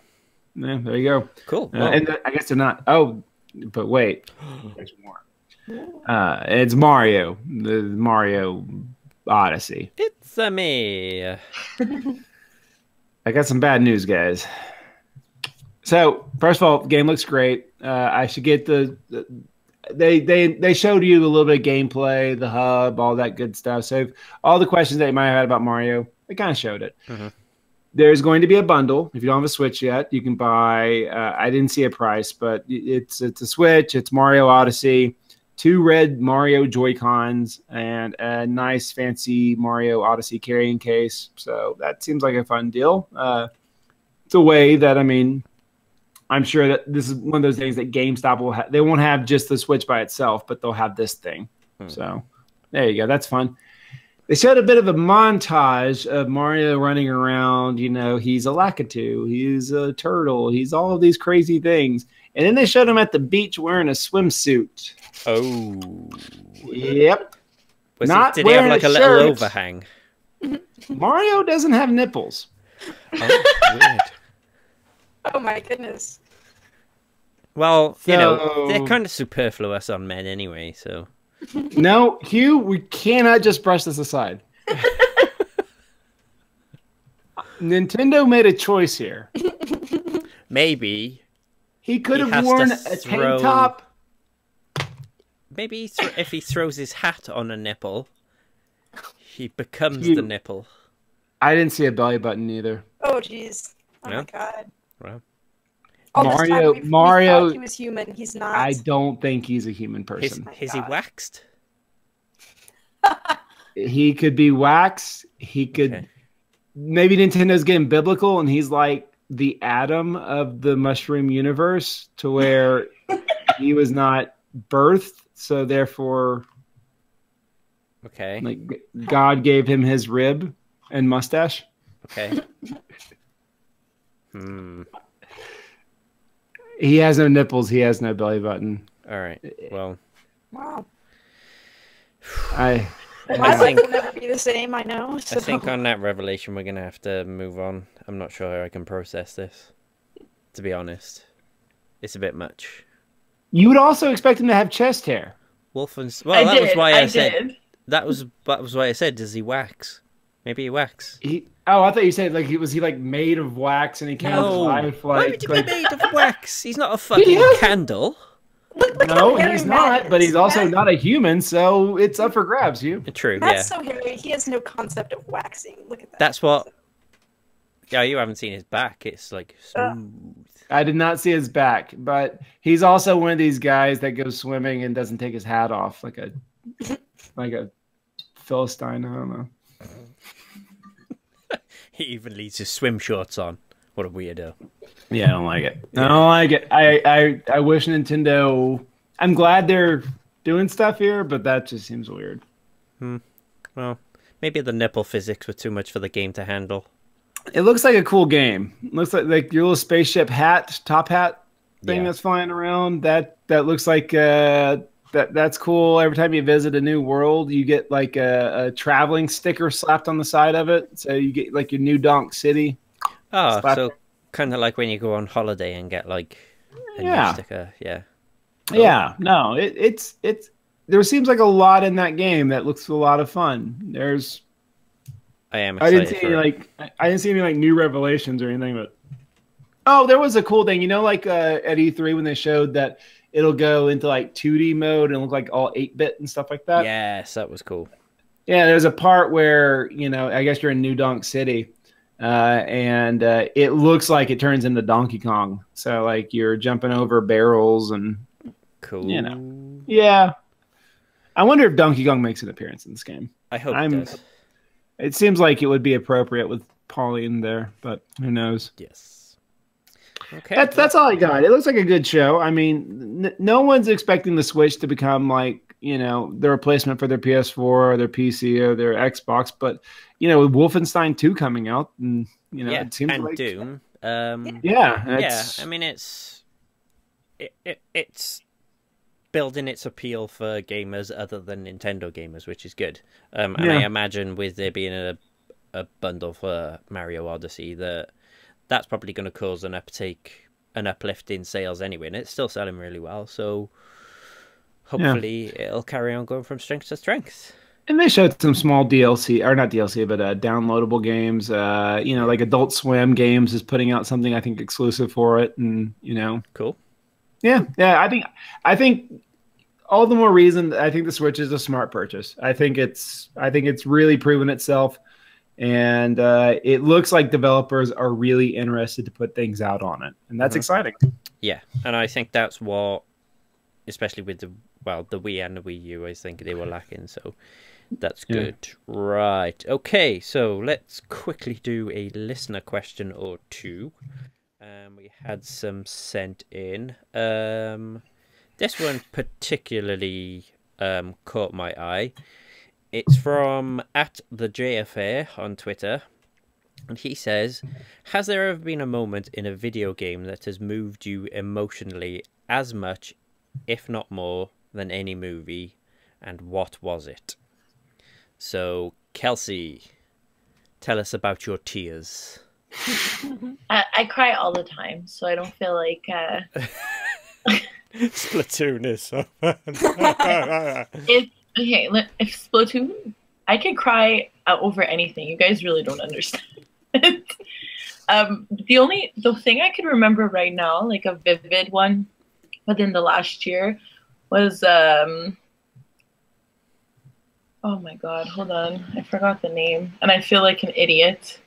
there you go. Cool. And I guess they're not... Oh, but wait. There's more. It's Mario. The Mario Odyssey. It's me. I got some bad news, guys. So first of all, the game looks great. I should get they showed you a little bit of gameplay, the hub, all that good stuff. So all the questions that you might have had about Mario, they kind of showed it. Mm-hmm. There's going to be a bundle. If you don't have a Switch yet, you can buy. I didn't see a price, but it's a Switch. It's Mario Odyssey, 2 red Mario Joy-Cons, and a nice fancy Mario Odyssey carrying case. So that seems like a fun deal. It's a way that, I mean, I'm sure that this is one of those things that GameStop will have. They won't have just the Switch by itself, but they'll have this thing. So there you go. That's fun. They showed a bit of a montage of Mario running around. You know, he's a Lakitu, he's a turtle, he's all of these crazy things. And then they showed him at the beach wearing a swimsuit. Oh. Yep. Did he have like a little overhang? Mario doesn't have nipples. Oh, weird. Oh my goodness. Well, you know, they're kind of superfluous on men anyway, so. No, Hugh, we cannot just brush this aside. Nintendo made a choice here. Maybe. He could have worn a tank top. Maybe if he throws his hat on a nipple, he becomes the nipple. I didn't see a belly button either. Oh, jeez. Oh, my God. Well. Mario, he was human. He's not. I don't think he's a human person. Is he waxed? He could be waxed. He could. Okay. Maybe Nintendo's getting biblical, and he's like the Adam of the mushroom universe, to where he was not birthed, so therefore, okay, like God gave him his rib and mustache. Okay. He has no nipples. He has no belly button. All right. Well. Wow. My life will never be the same. I know. So. I think on that revelation, we're gonna have to move on. I'm not sure how I can process this. To be honest, it's a bit much. You would also expect him to have chest hair. Wolfenstein. Well, that was why I said. That was why I said. Does he wax? Maybe he wax. Oh, I thought you said like was he like made of wax and he came to life like. Why would he be made of wax? He's not a fucking candle. Look no, he's not. But he's also not a human, so it's up for grabs. True. That's so hairy. He has no concept of waxing. Look at that. That's what. Yeah, you haven't seen his back. It's like smooth. I did not see his back, but he's also one of these guys that goes swimming and doesn't take his hat off, like a Philistine. I don't know. He even leaves his swim shorts on. What a weirdo. Yeah, I don't like it. I don't like it. I wish Nintendo. I'm glad they're doing stuff here, but that just seems weird. Well, maybe the nipple physics were too much for the game to handle. It looks like a cool game. It looks like your little spaceship top hat thing that's flying around. That looks like that's cool. Every time you visit a new world, you get like a traveling sticker slapped on the side of it. So you get like your new Donk City. Oh, so kind of like when you go on holiday and get like a new sticker. Yeah. Cool. Yeah. No, it's there seems like a lot in that game that looks a lot of fun. I didn't see any like new revelations or anything, but there was a cool thing, like at E3 when they showed that it'll go into like 2D mode and look like all 8-bit and stuff like that. Yes, that was cool. Yeah, there's a part where I guess you're in New Donk City, and it looks like it turns into Donkey Kong. So like you're jumping over barrels and cool. Yeah. I wonder if Donkey Kong makes an appearance in this game. I hope it does. It seems like it would be appropriate with Pauline there, but who knows? Yes. Okay. That's all I got. It looks like a good show. I mean, no one's expecting the Switch to become like, the replacement for their PS4 or their PC or their Xbox, but with Wolfenstein 2 coming out, and it seems like Doom. I mean, it's building its appeal for gamers other than Nintendo gamers, which is good. And I imagine with there being a bundle for Mario Odyssey, that's probably going to cause an uplift in sales anyway, and it's still selling really well. So hopefully it'll carry on going from strength to strength. And they showed some small DLC, or not DLC, but downloadable games. Like Adult Swim Games is putting out something I think exclusive for it, and cool. Yeah. I think all the more reason. I think the Switch is a smart purchase. I think it's really proven itself, and it looks like developers are really interested to put things out on it, and that's exciting. Yeah, and I think that's what, especially with the Wii and the Wii U, I think they were lacking. So. That's good. Yeah. Right. Okay, so let's quickly do a listener question or two. We had some sent in. This one particularly caught my eye. It's from @thejfa on Twitter. And he says, has there ever been a moment in a video game that has moved you emotionally as much, if not more, than any movie? And what was it? So, Kelsey, tell us about your tears. I cry all the time, so I don't feel like... Splatoon is so if Splatoon... I can cry over anything. You guys really don't understand. The thing I can remember right now, like a vivid one within the last year, was... oh my god, hold on. I forgot the name. And I feel like an idiot.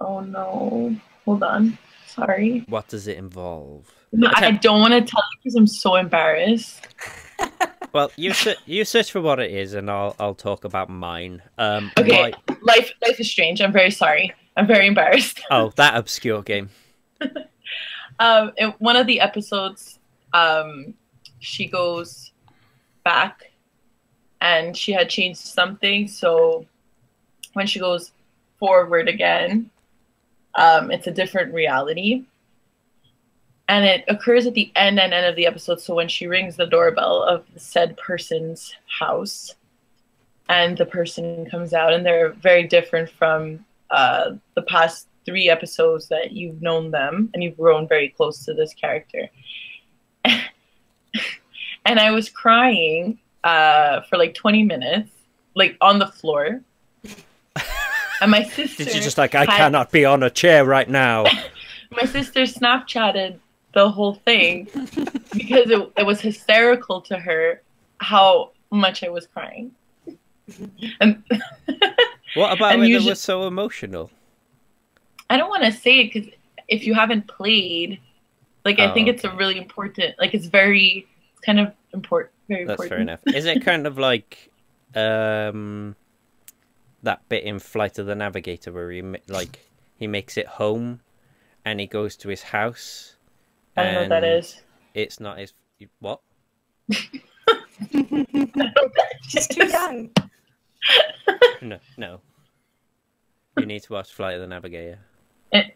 Oh no. Hold on. Sorry. What does it involve? No, I don't want to tell you because I'm so embarrassed. Well, you search for what it is and I'll talk about mine. Okay. Life is Strange. I'm very sorry. I'm very embarrassed. Oh, that obscure game. In one of the episodes, she goes back. And she had changed something, so when she goes forward again, it's a different reality. And it occurs at the end of the episode, so when she rings the doorbell of the said person's house, and the person comes out, and they're very different from the past 3 episodes that you've known them, and you've grown very close to this character. And I was crying for like 20 minutes, like on the floor. And my sister... Did you just I cannot be on a chair right now? My sister Snapchatted the whole thing because it was hysterical to her how much I was crying. And what about when it was so emotional? I don't want to say it because if you haven't played, like, I think it's a really important, like, it's kind of important. Very That's important. Fair enough. Is it kind of like that bit in Flight of the Navigator where he makes it home and he goes to his house? I don't know what that is. It's not his... What? She's too young. No. You need to watch Flight of the Navigator.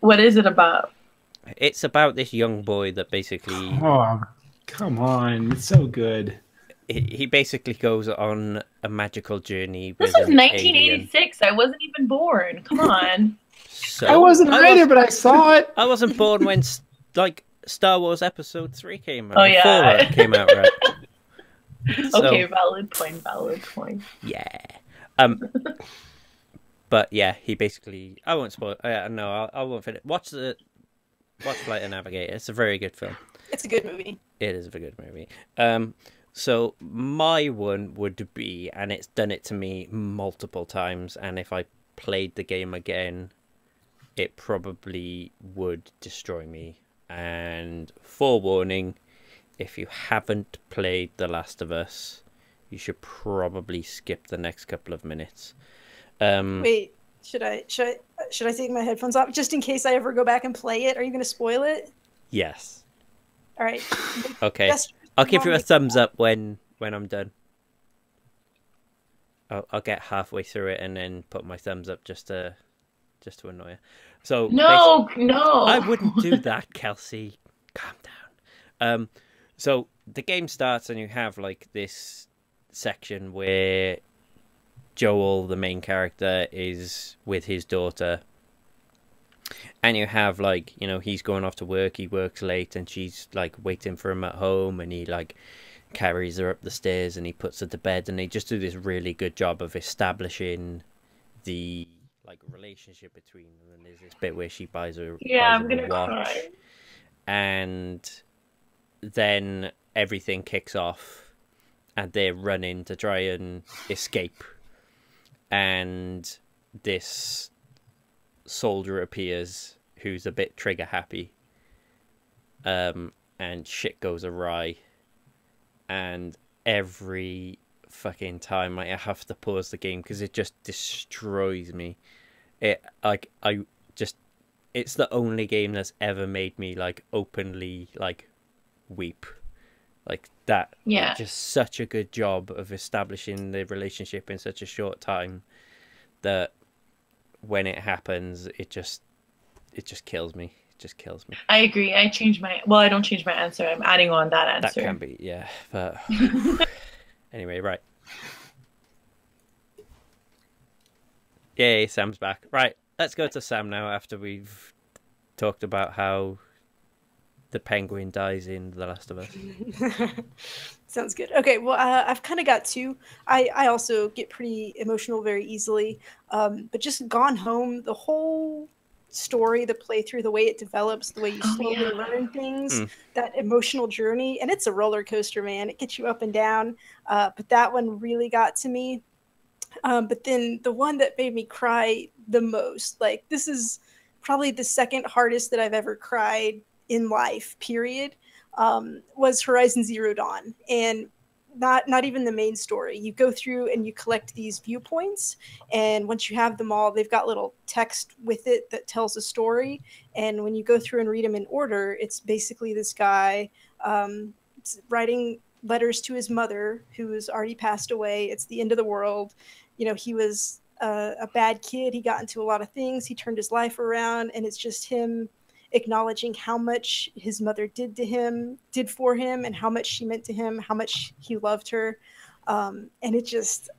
What is it about? It's about this young boy that basically... Oh, come on. It's so good. He basically goes on a magical journey. This was 1986. I wasn't even born. Come on. So, I wasn't either, but I saw it. I wasn't born when Star Wars Episode 3 came out. Oh yeah, it came out, right? Okay, valid point. Yeah. But yeah, he basically... I won't spoil... no, I won't finish. Watch Flight of Navigator. It's a very good film. It's a good movie. It is a good movie. So my one would be, and it's done it to me multiple times, and if I played the game again, it probably would destroy me. And forewarning, if you haven't played The Last of Us, you should probably skip the next couple of minutes. Wait, should I take my headphones off just in case I ever go back and play it? Are you going to spoil it? Yes. All right. Okay. I'll give you a thumbs up when I'm done. I'll get halfway through it and then put my thumbs up just to annoy you. So no, I wouldn't do that, Kelsey. Calm down. So the game starts and you have like this section where Joel, the main character, is with his daughter. And you have he's going off to work, he works late, and she's waiting for him at home, and he carries her up the stairs and he puts her to bed, and they just do this really good job of establishing the like relationship between them. And there's this bit where she buys her a watch, cry. And then everything kicks off and they're running to try and escape, and this soldier appears who's a bit trigger happy, and shit goes awry, and every fucking time I have to pause the game because it just destroys me. It's the only game that's ever made me like openly like weep like that. Yeah, just such a good job of establishing the relationship in such a short time that when it happens, it just kills me. It just kills me. I agree. I don't change my answer. I'm adding on that answer. That can be, yeah. But anyway, right. Yay, Sam's back. Right, let's go to Sam now after we've talked about how the penguin dies in The Last of Us. Sounds good. Okay, well, I've kind of got two. I also get pretty emotional very easily. But just Gone Home, the whole story, the playthrough, the way it develops, the way you slowly learn things, that emotional journey, and it's a roller coaster, man. It gets you up and down. But that one really got to me. But then the one that made me cry the most, like this is probably the second hardest that I've ever cried in life, period, was Horizon Zero Dawn. And not even the main story. You go through and you collect these viewpoints, and once you have them all, they've got little text with it that tells a story. And when you go through and read them in order, it's basically this guy writing letters to his mother who has already passed away. It's the end of the world. You know, he was a bad kid. He got into a lot of things. He turned his life around, and it's just him acknowledging how much his mother did for him, and how much she meant to him, how much he loved her. And it's just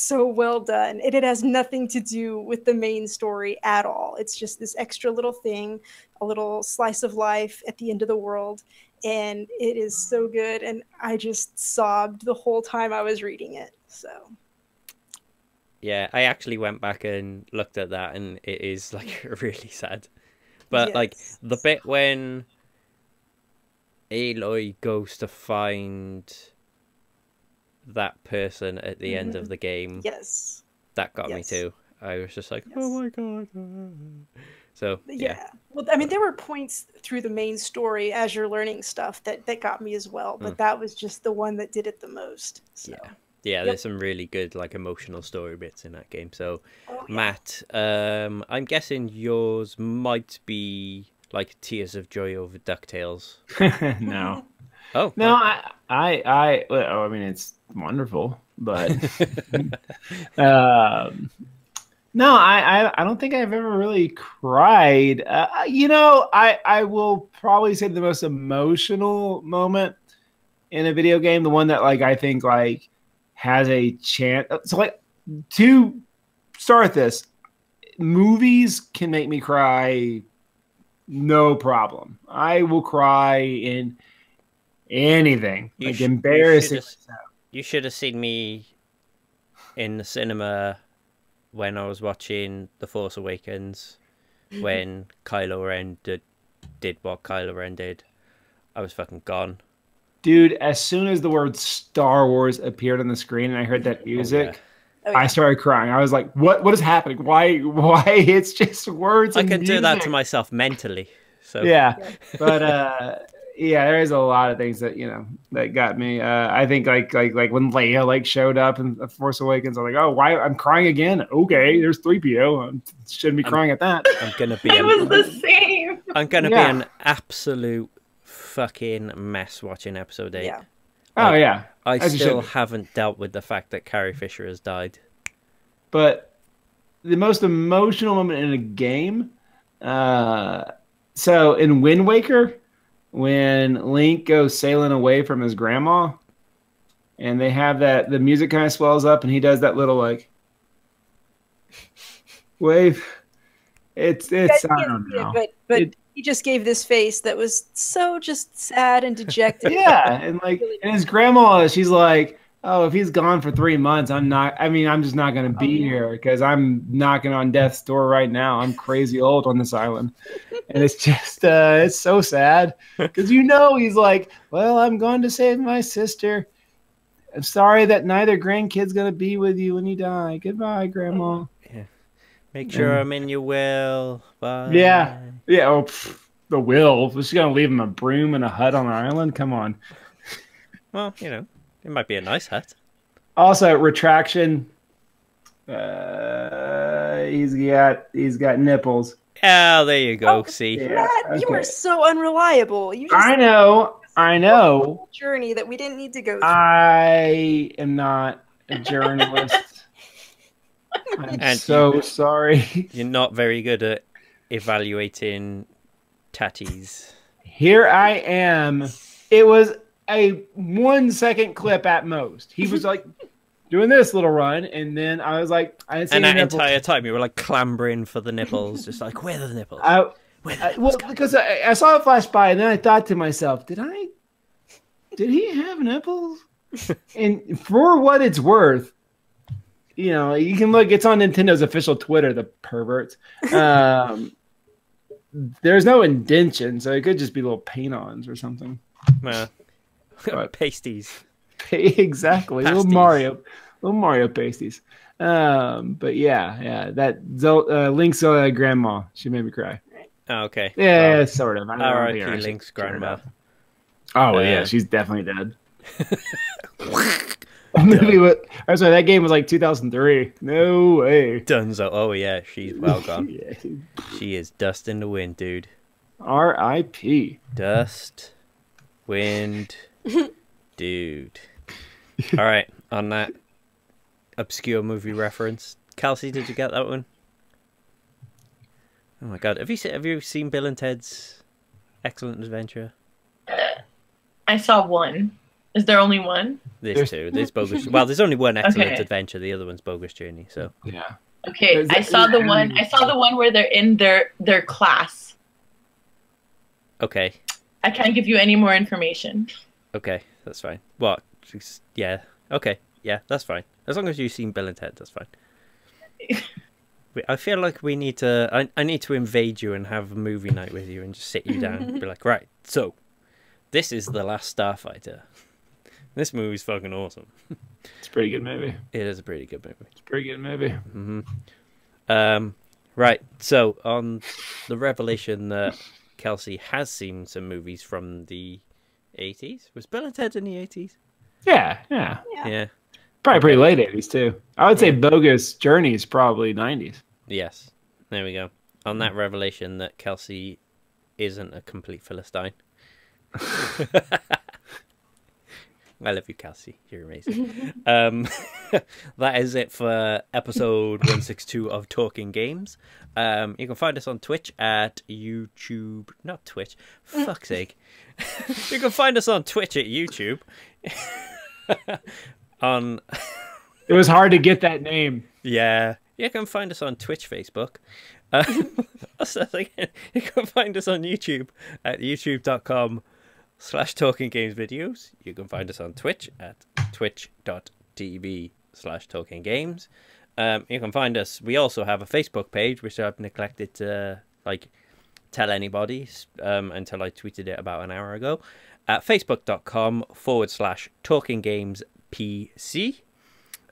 so well done. It has nothing to do with the main story at all. It's just this extra little thing, a little slice of life at the end of the world. And it is so good. And I just sobbed the whole time I was reading it. So. Yeah, I actually went back and looked at that, and it is like really sad. But like the bit when Aloy goes to find that person at the end of the game, that got me too. I was just like, oh my god. So yeah. Well, I mean, there were points through the main story as you're learning stuff that got me as well, but that was just the one that did it the most. So. Yeah, there's some really good like emotional story bits in that game. So, Matt, I'm guessing yours might be like Tears of Joy over DuckTales. No. Oh no, I mean it's wonderful, but no, I don't think I've ever really cried. You know, I will probably say the most emotional moment in a video game, the one that like I think like has a chance. So like to start this, movies can make me cry no problem. I will cry in anything. Like embarrassing. You should have seen me in the cinema when I was watching The Force Awakens, when Kylo Ren did what Kylo Ren did. I was fucking gone. Dude, as soon as the word Star Wars appeared on the screen and I heard that music, I started crying. I was like, what is happening? Why it's just words I and can music. do that to myself mentally. So yeah. But there is a lot of things that, you know, that got me. I think like when Leia like showed up in The Force Awakens, I'm like, oh, why I'm crying again? Okay, there's 3PO. I shouldn't be crying at that. I'm gonna be it was the same. I'm gonna be an absolute fucking mess watching episode 8. Yeah. I still haven't dealt with the fact that Carrie Fisher has died. But the most emotional moment in a game, so in Wind Waker, when Link goes sailing away from his grandma, and they have the music kind of swells up, and he does that little like wave. It's I don't know. But he just gave this face that was so just sad and dejected. Yeah, and like, and his grandma, she's like, "Oh, if he's gone for 3 months, I'm just not gonna be here because I'm knocking on death's door right now. I'm crazy old on this island." And it's just, it's so sad because he's like, "Well, I'm going to save my sister. I'm sorry that neither grandkid's gonna be with you when you die. Goodbye, Grandma." Yeah. Make sure I'm in your will. Bye. Yeah. Yeah. Oh, the will. Was she gonna leave him a broom and a hut on an island? Come on. Well, it might be a nice hut. Also, retraction. He's got nipples. Oh, there you go. See, Matt, you are so unreliable. I know. Journey that we didn't need to go through. I am not a journalist. I'm so sorry. You're not very good at evaluating tatties. Here I am. It was a 1 second clip at most. He was like doing this little run, and then I was like, I didn't see any nipples. Entire time you were like clambering for the nipples, just like, where are the nipples? Because I saw it flash by, and then I thought to myself, did he have nipples? And for what it's worth, you can look. It's on Nintendo's official Twitter. The perverts. There's no indention, so it could just be little paint-ons or something. Pasties. Exactly. Pasties. Little Mario pasties. But yeah. That Link's grandma. She made me cry. Oh, okay. Yeah, sort of. R.I.P. Link's grandma. Oh yeah, she's definitely dead. That game was like 2003. No way. Dunzo. Oh yeah, she's well gone. Yeah. She is dust in the wind, dude. R.I.P. Dust, wind, dude. All right, on that obscure movie reference, Kelsey, did you get that one? Oh my god, have you seen Bill and Ted's Excellent Adventure? I saw one. Is there only one? There's two. There's Bogus. Well, there's only one Excellent Adventure. The other one's Bogus Journey. So yeah. Okay, I saw the one where they're in their class. Okay. I can't give you any more information. Okay, that's fine. What? Yeah. Okay. Yeah, that's fine. As long as you've seen Bill and Ted, that's fine. I feel like we need to. I need to invade you and have a movie night with you and just sit you down and be like, right, so this is The Last Starfighter. This movie's fucking awesome. It's a pretty good movie. It is a pretty good movie. It's a pretty good movie. Mm-hmm. Right, so on the revelation that Kelsey has seen some movies from the 80s. Was Bill and Ted in the 80s? Yeah. Probably pretty late 80s, too. I would say Bogus Journey is probably 90s. Yes. There we go. On that revelation that Kelsey isn't a complete Philistine. I love you, Kelsey. You're amazing. That is it for episode 162 of Talking Games. You can find us on Twitch at YouTube. Not Twitch. Fuck's sake. You can find us on Twitch at YouTube. It was hard to get that name. Yeah. You can find us on Twitch, Facebook. You can find us on YouTube at youtube.com/talkinggamesvideos. You can find us on Twitch at twitch.tv/talkinggames. You can find us. We also have a Facebook page, which I've neglected to tell anybody until I tweeted it about an hour ago, at facebook.com/talkinggamespc.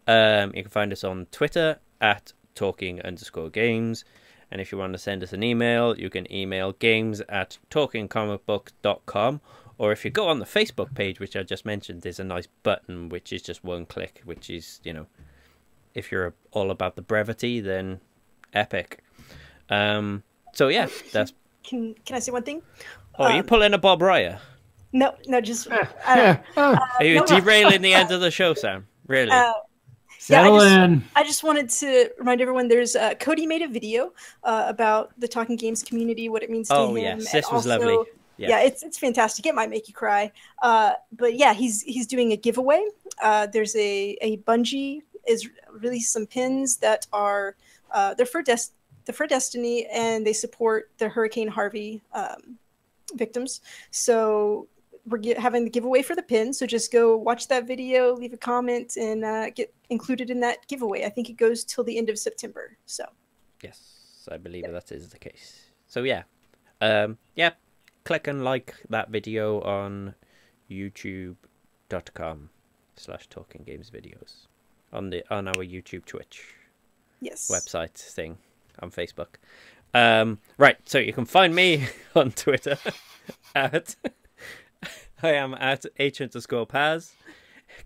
You can find us on Twitter at talking_games. And if you want to send us an email, you can email games@talkingcomicbook.com. Or if you go on the Facebook page, which I just mentioned, there's a nice button, which is just one click, which is, if you're all about the brevity, then epic. So yeah, that's... Can I say one thing? Oh, are you pulling a Bob Ryer? No, just... Are you derailing the end of the show, Sam? Really? I just wanted to remind everyone there's Cody made a video about the Talking Games community, what it means to him. Oh, yes. This was lovely. Yeah, it's fantastic. It might make you cry. But yeah, he's doing a giveaway. There's a Bungie is released some pins that are they're for the For Destiny, and they support the Hurricane Harvey victims. So we're having the giveaway for the pin. So just go watch that video, leave a comment, and get included in that giveaway. I think it goes till the end of September. So yes, I believe that is the case. So yeah, click and like that video on youtube.com/talkinggamesvideos on our YouTube Twitch website thing on Facebook. Right, so you can find me on Twitter at I am at H_Paz.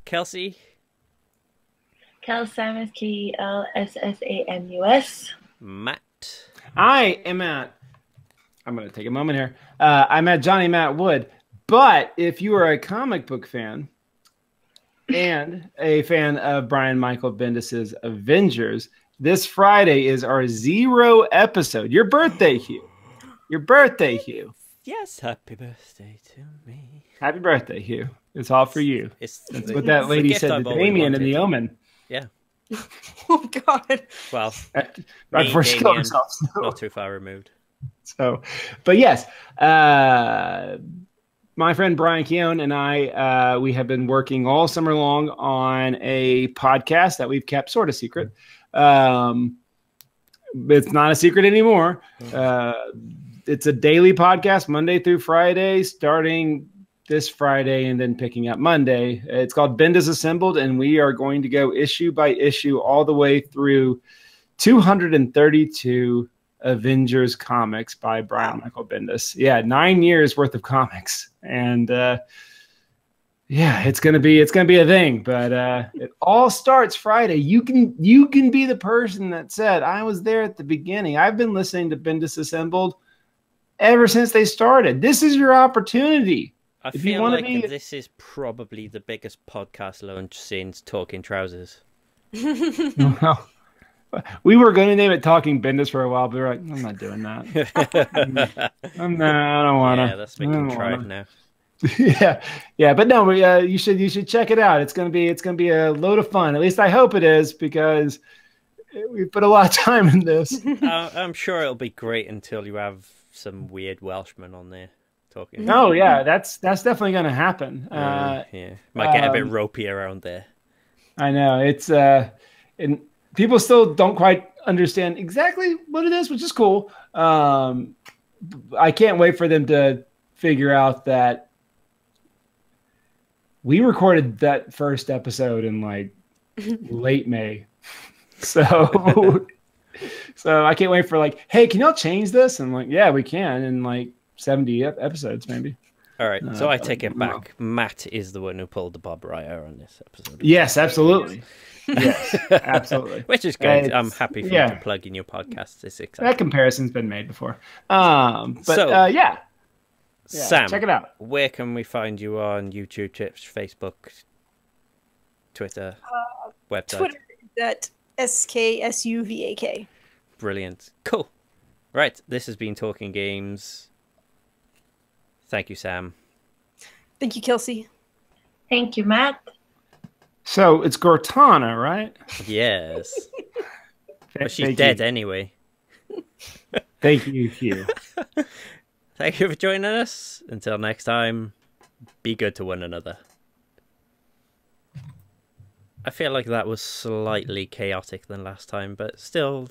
Kelsey. Kelsamus, KELSSAMUS. Matt. I am at, I'm going to take a moment here. I'm at Johnny Matt Wood. But if you are a comic book fan and a fan of Brian Michael Bendis's Avengers, this Friday is our 0 episode. Your birthday, Hugh. Your birthday, Hugh. Yes, happy birthday to me. Happy birthday, Hugh. It's all for you. That's what that lady said to Damien in The Omen. Yeah. Oh, God. Well, right before she killed herself. So. Not too far removed. So, but yes, my friend Brian Keown and I, we have been working all summer long on a podcast that we've kept sort of secret. It's not a secret anymore. It's a daily podcast, Monday through Friday, starting this Friday and then picking up Monday. It's called Bendis Assembled, and we are going to go issue by issue all the way through 232 Avengers comics by Brian Michael Bendis. Yeah, 9 years worth of comics, and it's gonna be a thing. But it all starts Friday. You can be the person that said, I was there at the beginning. I've been listening to Bendis Assembled ever since they started. This is your opportunity. I feel like this is probably the biggest podcast launch since Talking Trousers. Well, we were going to name it Talking Bendis for a while, but we were like, I'm not doing that. I don't want to. Yeah, that's making tried now. yeah, but no, you should check it out. It's gonna be a load of fun. At least I hope it is, because we put a lot of time in this. I'm sure it'll be great until you have some weird Welshman on there talking. Oh yeah, that's definitely gonna happen. Might get a bit ropey around there. I know it's and people still don't quite understand exactly what it is, which is cool. I can't wait for them to figure out that we recorded that first episode in like late May. So I can't wait for like, hey, can y'all change this? And I'm like, yeah, we can in like 70 episodes maybe. All right, so I take it back. Matt is the one who pulled the Bob Ryer on this episode. Yes, absolutely. Yes, absolutely. Which is good. I'm happy for you to plug in your podcast. It's exciting. That comparison's been made before. Sam, check it out. Where can we find you on YouTube, Twitch, Facebook, Twitter, website? Twitter at SKSUVAK. Brilliant. Cool. Right, this has been Talking Games. Thank you, Sam. Thank you, Kelsey. Thank you, Matt. So it's Cortana, right? Yes. But she's dead anyway. Thank you, Hugh. Thank you for joining us. Until next time, be good to one another. I feel like that was slightly chaotic than last time, but still,